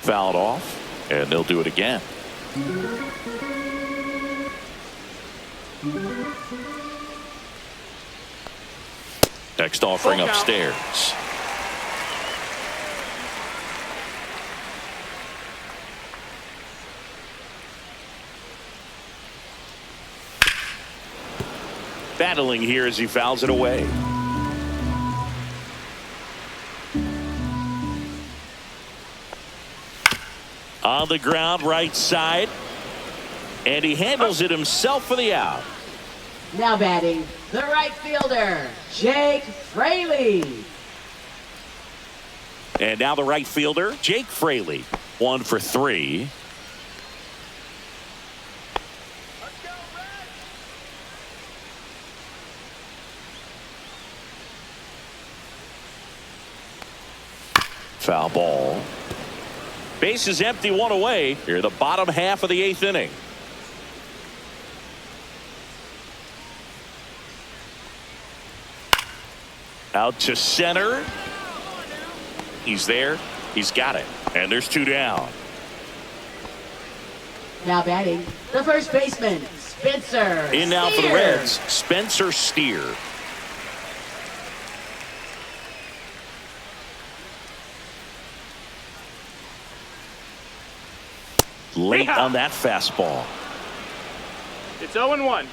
Fouled off, and they'll do it again. Next offering Full count. upstairs. Battling here as he fouls it away. On the ground, right side. And he handles it himself for the out. Now batting, the right fielder, Jake Fraley. And now the right fielder, Jake Fraley. 1 for 3. Foul ball. Base is empty, 1 away. Here, the bottom half of the 8th inning. Out to center. He's there. He's got it. And there's 2 down. Now batting, the first baseman, Spencer In now for the Steer. Reds, Spencer Steer. Late Yeah. on that fastball. It's 0-1.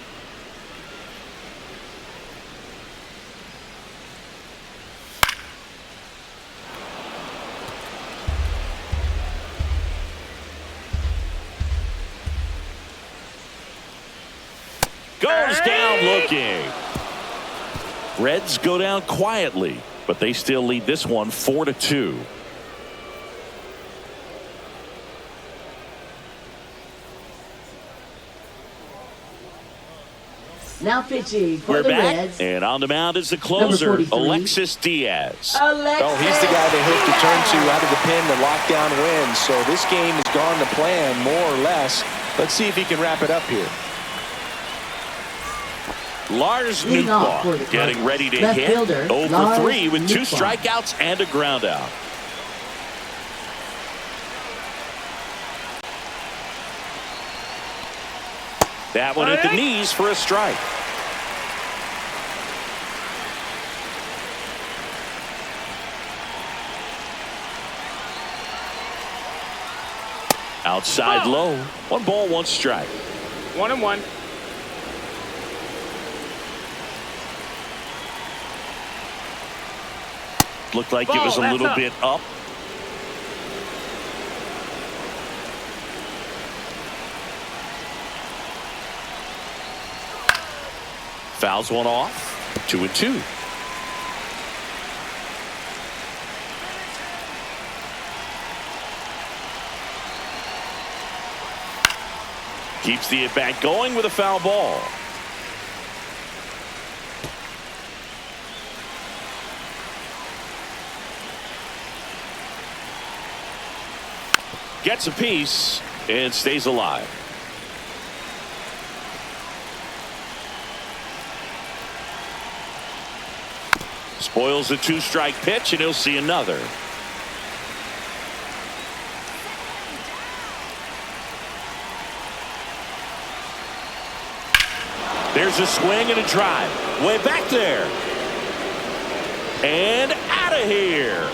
Goes down looking. Reds go down quietly, but they still lead this one 4-2. Now pitching for We're the back, Reds, and on the mound is the closer, 43. Alexis Diaz. Alexis Oh, he's the guy they hope to turn to out of the pen to lock down wins. So this game has gone to plan, more or less. Let's see if he can wrap it up here. Lars Leading off for the Nootbaar getting Cardinals. ready to Left hit. fielder, 0 for Lars 3 with 2 Nootbaar. strikeouts and a ground out. That one at the knees for a strike. Outside Ball. low. 1 ball, 1 strike. 1-1. Looked like it Ball, was a that's little up. bit up. Fouls one off. 2-2. Keeps the at-bat going with a foul ball. Gets a piece and stays alive. Spoils a 2-strike pitch, and he'll see another. There's a swing and a drive. Way back there. And out of here.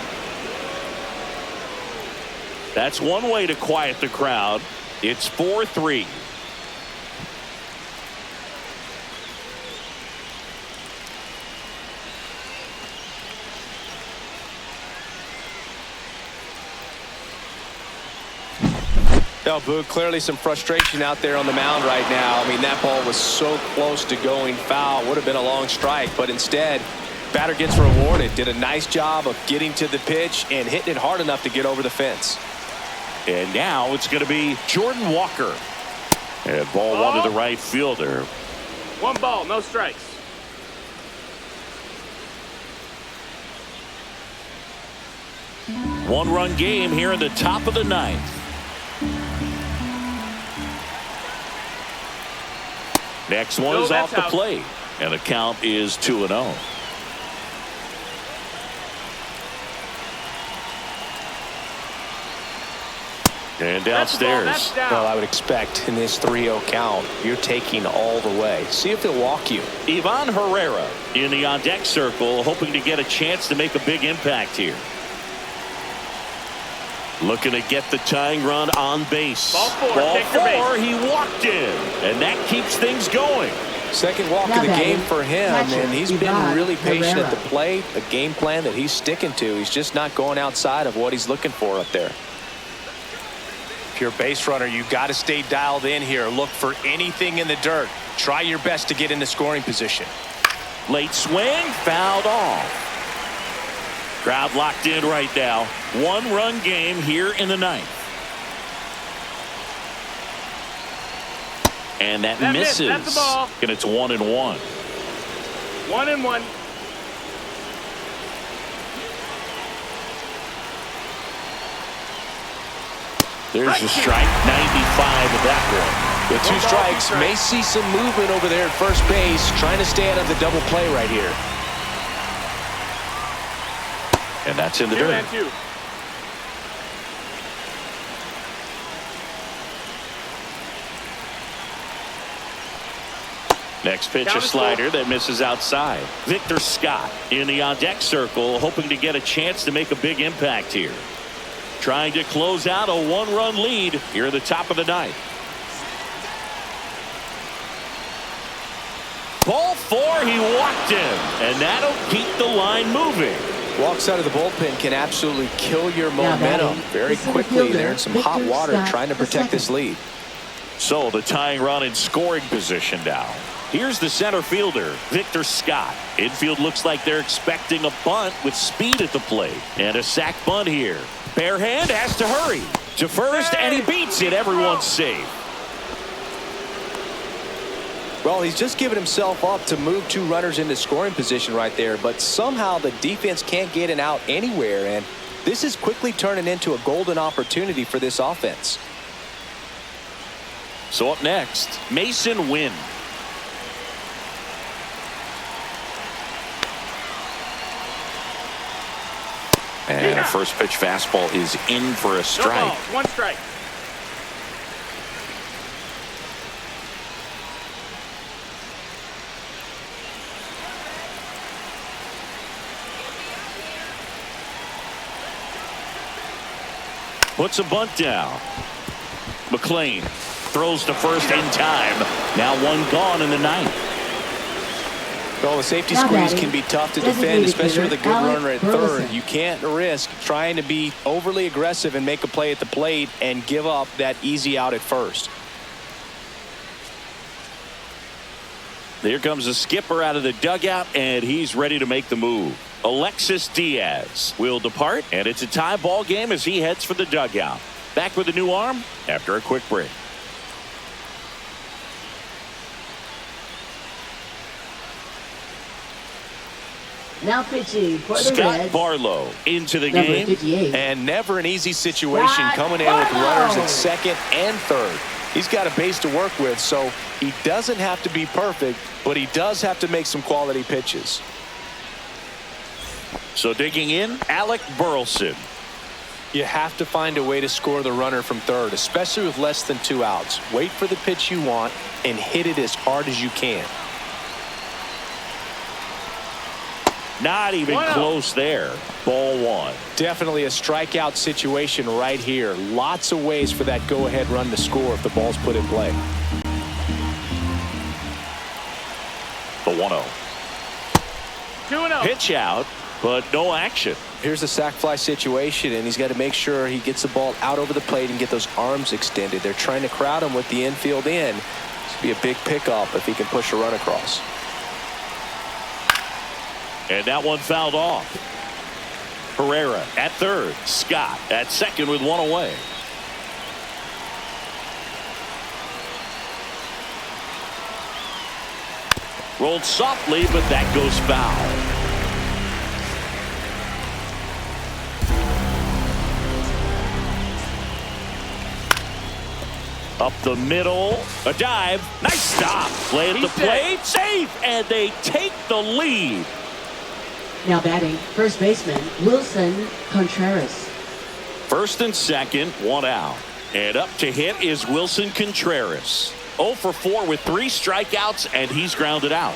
That's one way to quiet the crowd. It's 4-3. Now, Boog, clearly some frustration out there on the mound right now. I mean, that ball was so close to going foul. Would have been a long strike, but instead, batter gets rewarded. Did a nice job of getting to the pitch and hitting it hard enough to get over the fence. And now it's going to be Jordan Walker. And ball one to the right fielder. 1 ball, no strikes. One-run game here in the top of the 9th. Next one No, is off that's the out. plate, and the count is 2-0. And That's the ball. downstairs. That's down. Well, I would expect in this 3-0 count, you're taking all the way. See if they'll walk you. Ivan Herrera in the on-deck circle, hoping to get a chance to make a big impact here. Looking to get the tying run on base. Ball four. Ball Take your four, base. he walked in. And that keeps things going. Second walk Now of the game batting, for him, catcher, and he's been Ivan really patient at the Herrera. plate. A game plan that he's sticking to. He's just not going outside of what he's looking for up there. If you're a base runner, you got to stay dialed in here. Look for anything in the dirt. Try your best to get into scoring position. Late swing, fouled off. Crowd locked in right now. One-run game here in the ninth. And that missed. misses. That's the ball. And it's 1-1. 1-1. There's a strike. 95 of that one. With two strikes, may see some movement over there at first base, trying to stay out of the double play right here. And that's in the 2 dirt. and 2. Next pitch, Down a to slider that misses outside. Victor Scott in the on-deck circle, hoping to get a chance to make a big impact here. Trying to close out a one-run lead here at the top of the ninth. Ball four, he walked in, and that'll keep the line moving. Walks out of the bullpen can absolutely kill your momentum batting, very the center quickly. fielder, They're in some hot Victor water Scott, trying to the protect this second. lead. So the tying run in scoring position now. Here's the center fielder, Victor Scott. Infield looks like they're expecting a bunt with speed at the plate. And a sac bunt here. Bare hand has to hurry to first, and he beats it. Everyone's safe. Well, he's just given himself up to move two runners into scoring position right there, but somehow the defense can't get an out anywhere, and this is quickly turning into a golden opportunity for this offense. So up next, Mason Wynn. And a first pitch fastball is in for a No strike. balls. 1 strike. Puts a bunt down. McLean throws to first in time. Now one gone in the ninth. Well, the safety Now squeeze batting, can be tough to designated defend, especially with a good hitter, runner at Alec third. Burleson. You can't risk trying to be overly aggressive and make a play at the plate and give up that easy out at first. Here comes the skipper out of the dugout, and he's ready to make the move. Alexis Diaz will depart, and it's a tie ball game as he heads for the dugout. Back with a new arm after a quick break. Now pitching for the Scott Reds, Barlow into the number game. 58. And never an easy situation Scott coming in with runners Barlow. at second and third. He's got a base to work with, so he doesn't have to be perfect, but he does have to make some quality pitches. So digging in, Alec Burleson. You have to find a way to score the runner from third, especially with less than 2 outs. Wait for the pitch you want and hit it as hard as you can. Not even 1-0. close there. Ball one. Definitely a strikeout situation right here. Lots of ways for that go-ahead run to score if the ball's put in play. The 1-0. 2-0. Pitch out, but no action. Here's a sac fly situation, and he's got to make sure he gets the ball out over the plate and get those arms extended. They're trying to crowd him with the infield in. This would be a big pickup if he can push a run across. And that one fouled off. Herrera at third. Scott at second with one away. Rolled softly, but that goes foul. Up the middle, a dive, nice stop. Play at the He's plate, safe, and they take the lead. Now batting, first baseman Wilson Contreras. First and second, one out. And up to hit is Wilson Contreras. 0 for 4 with 3 strikeouts, and he's grounded out.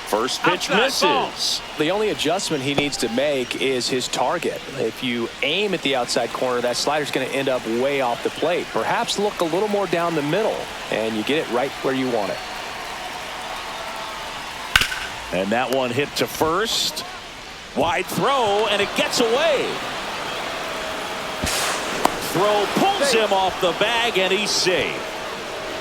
First pitch misses. The only adjustment he needs to make is his target. If you aim at the outside corner, that slider's going to end up way off the plate. Perhaps look a little more down the middle, and you get it right where you want it. And that one hit to first. Wide throw, and it gets away. Throw pulls him off the bag, and he's safe.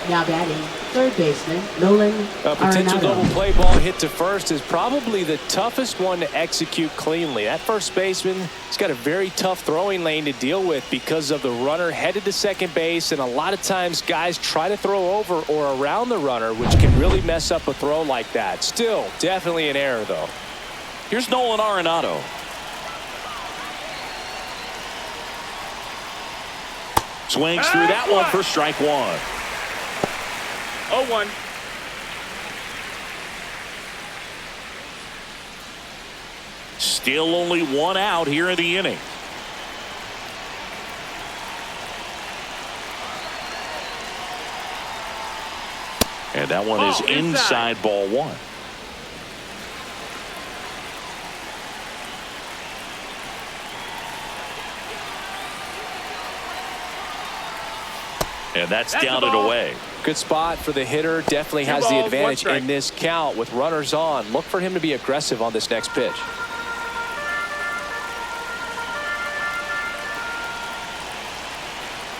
Now batting, third baseman, Nolan A potential Arenado. double play ball hit to first is probably the toughest one to execute cleanly. That first baseman has got a very tough throwing lane to deal with because of the runner headed to second base, and a lot of times guys try to throw over or around the runner, which can really mess up a throw like that. Still, definitely an error, though. Here's Nolan Arenado. Swings through that one for strike one. 0-1. Still only 1 out here in the inning. And that one is inside ball 1. And that's down and away. Good spot for the hitter. Definitely has the advantage in this count with runners on. Look for him to be aggressive on this next pitch.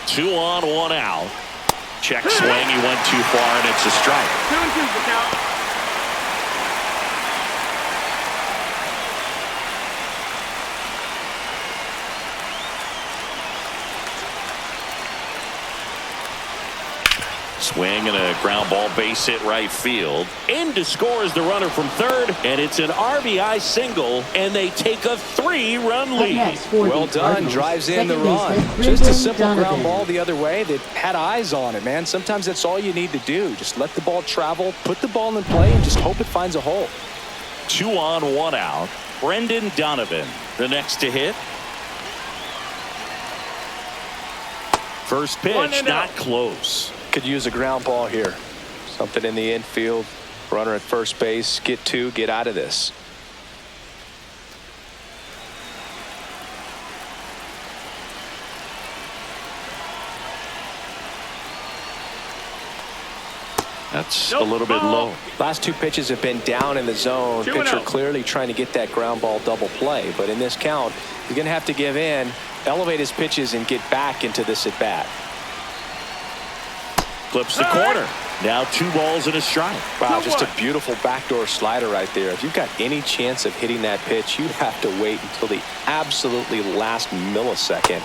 Two on, 1 out. Check swing. He went too far, and it's a strike. 2-2 the count. Swing and a ground ball base hit right field. In to score is the runner from third, and it's an RBI single, and they take a 3-run lead. Well done. Drives in the run. Just a simple ground ball the other way that had eyes on it, man. Sometimes that's all you need to do. Just let the ball travel, put the ball in play, and just hope it finds a hole. 2 on, 1 out. Brendan Donovan, the next to hit. First pitch, not close. Could use a ground ball here. Something in the infield. Runner at first base. Get 2. Get out of this. That's a little bit low. Last 2 pitches have been down in the zone. Pitcher clearly trying to get that ground ball double play. But in this count, he's going to have to give in, elevate his pitches, and get back into this at bat. Flips the corner. Now 2 balls and a strike. Wow, just a beautiful backdoor slider right there. If you've got any chance of hitting that pitch, you have to wait until the absolutely last millisecond.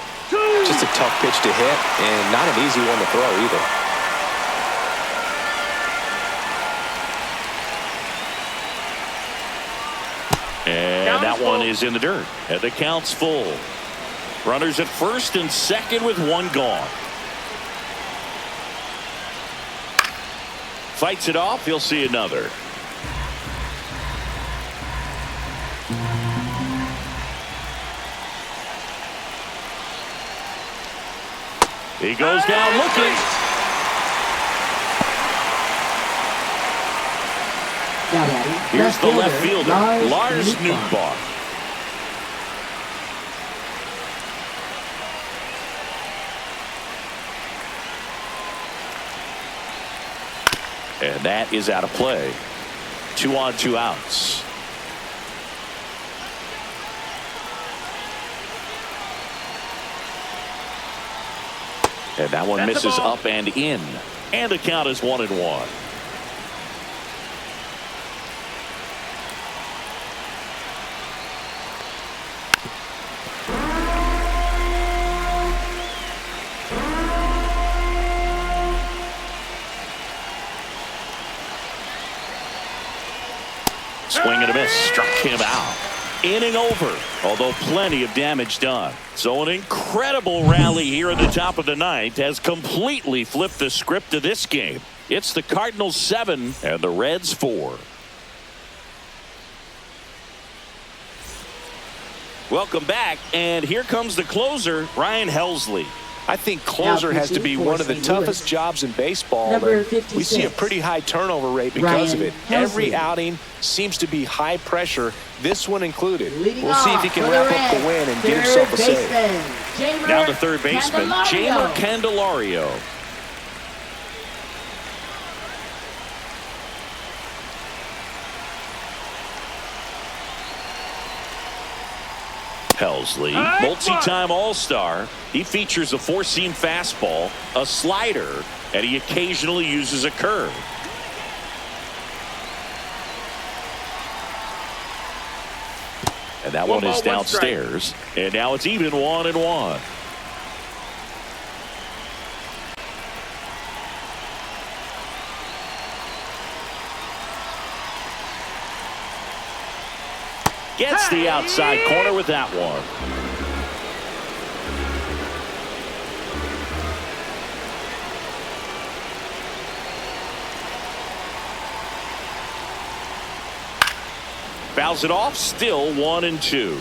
Just a tough pitch to hit, and not an easy one to throw either. And that one is in the dirt. And the count's full. Runners at first and second with 1 gone. Fights it off. He'll see another. He goes down looking. Here's the left fielder, Lars Nootbaar. And that is out of play. 2 on, 2 outs. And that one misses up and in. And the count is 1-1. Swing and a miss, struck him out. Inning over, although plenty of damage done. So an incredible rally here in the top of the 9th has completely flipped the script of this game. It's the Cardinals 7 and the Reds 4. Welcome back, and here comes the closer, Ryan Helsley. I think closer has to be one of the toughest jobs in baseball. And we see a pretty high turnover rate because of it. Every outing seems to be high pressure, this one included. We'll see if he can wrap up the win and get himself a save. Now the third baseman, Jamer Candelario. Helsley, multi-time All-Star. He features a four-seam fastball, a slider, and he occasionally uses a curve. And that one is downstairs. And now it's even 1-1. Gets the outside corner with that one. Fouls it off, still 1-2.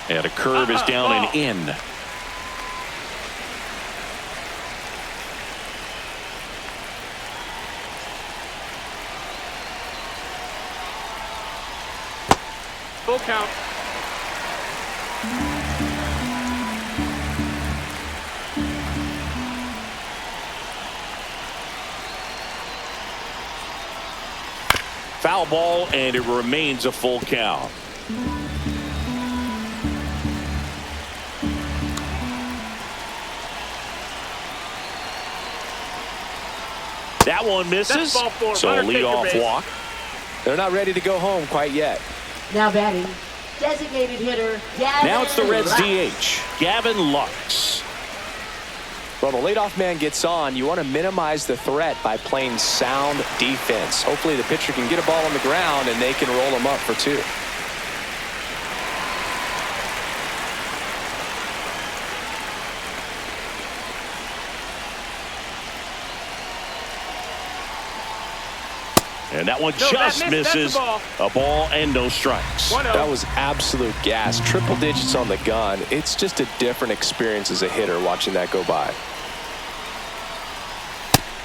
And a curve is down and in. Full count. Foul ball, and it remains a full count. That one misses, so a leadoff walk. They're not ready to go home quite yet. Now batting, designated hitter, Gavin Now it's the Reds Lux. DH, Gavin Lux. Well, the leadoff man gets on. You want to minimize the threat by playing sound defense. Hopefully the pitcher can get a ball on the ground and they can roll him up for two. And that one just misses. A ball and no strikes. That was absolute gas. Triple digits on the gun. It's just a different experience as a hitter watching that go by.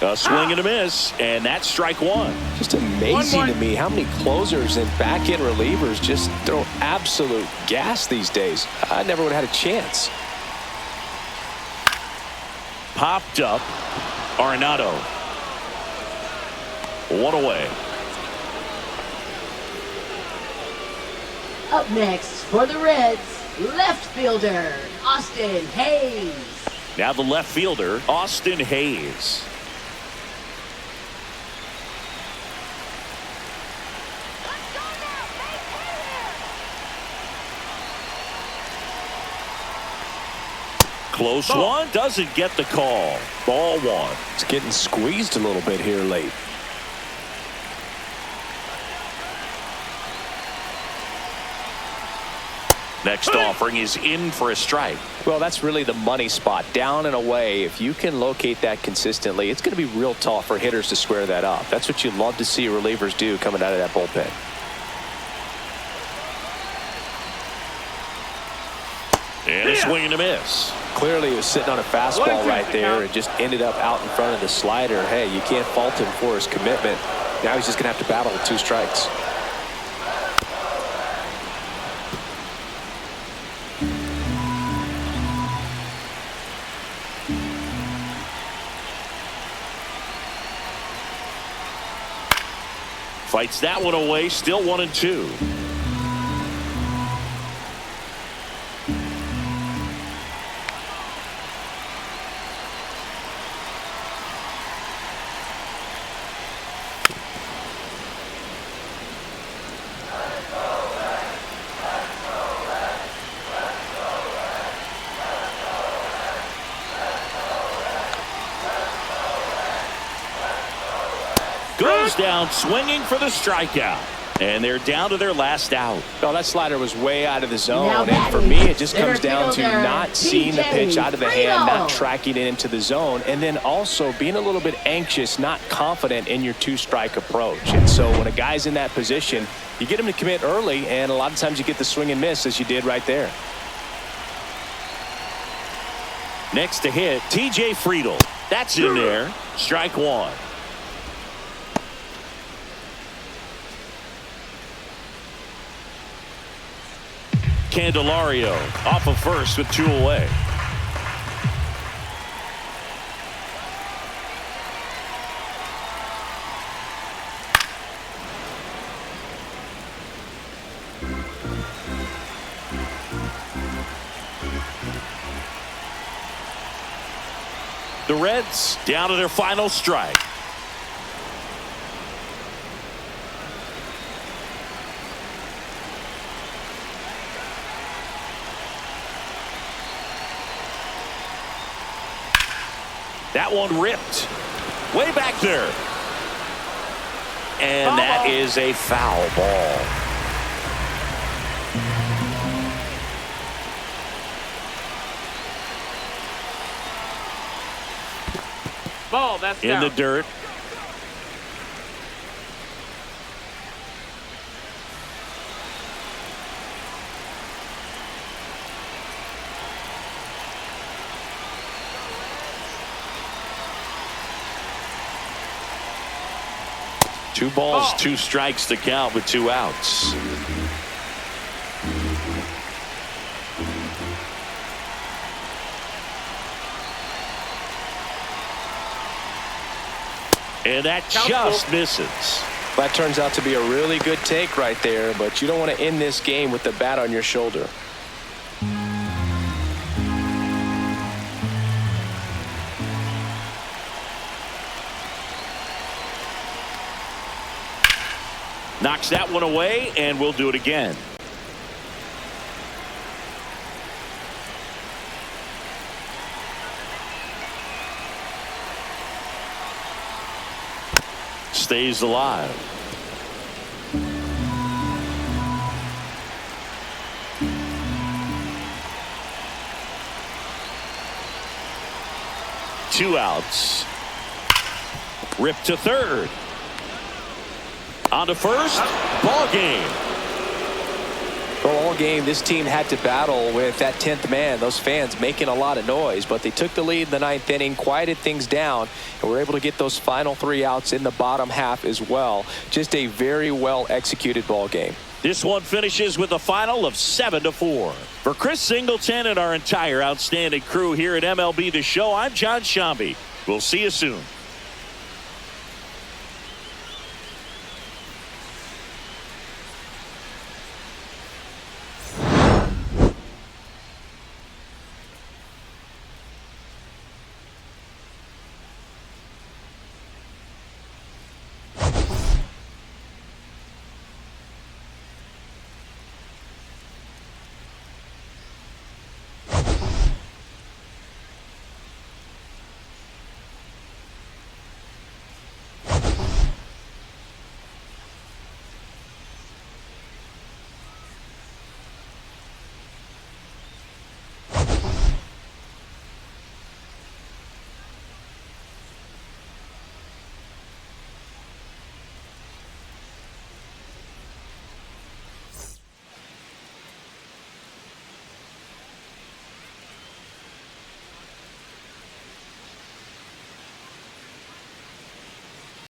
A swing and a miss, and that's strike one. Just amazing to me how many closers and back-end relievers just throw absolute gas these days. I never would have had a chance. Popped up. Arenado. One away. Up next for the Reds, left fielder, Austin Hayes. Now the left fielder, Austin Hayes. Close one, doesn't get the call. Ball one. It's getting squeezed a little bit here late. Next offering is in for a strike. Well, that's really the money spot, down and away. If you can locate that consistently, it's going to be real tough for hitters to square that up. That's what you love to see relievers do coming out of that bullpen. And a swing and a miss. Clearly he was sitting on a fastball right there and just ended up out in front of the slider. Hey, you can't fault him for his commitment. Now he's just going to have to battle with two strikes. Fights that one away, still 1-2. Goes down swinging for the strikeout. And they're down to their last out. Oh, that slider was way out of the zone. Now And for batting, me, it just comes center down to fielder, not seeing the pitch out of the hand, not ps5. tracking it into the zone, and then also being a little bit anxious, not confident in your two-strike approach. And so when a guy's in that position, you get him to commit early, and a lot of times you get the swing and miss, as you did right there. Next to hit, TJ Friedel. That's in there. Strike one. Candelario off of first with 2 away. The Reds down to their final strike. That one ripped way back there. And that is a foul ball. Ball, that's In down. the dirt. Two balls, 2 strikes to count with 2 outs. And that just misses. That turns out to be a really good take right there, but you don't want to end this game with the bat on your shoulder. Knocks that one away, and we'll do it again. Stays alive. Two outs. Ripped to third. On to first. Ball game. Well, all game, this team had to battle with that 10th man. Those fans making a lot of noise, but they took the lead in the 9th inning, quieted things down, and were able to get those final 3 outs in the bottom half as well. Just a very well executed ball game. This one finishes with a final of 7-4. For Chris Singleton and our entire outstanding crew here at MLB The Show, I'm John Shambi. We'll see you soon.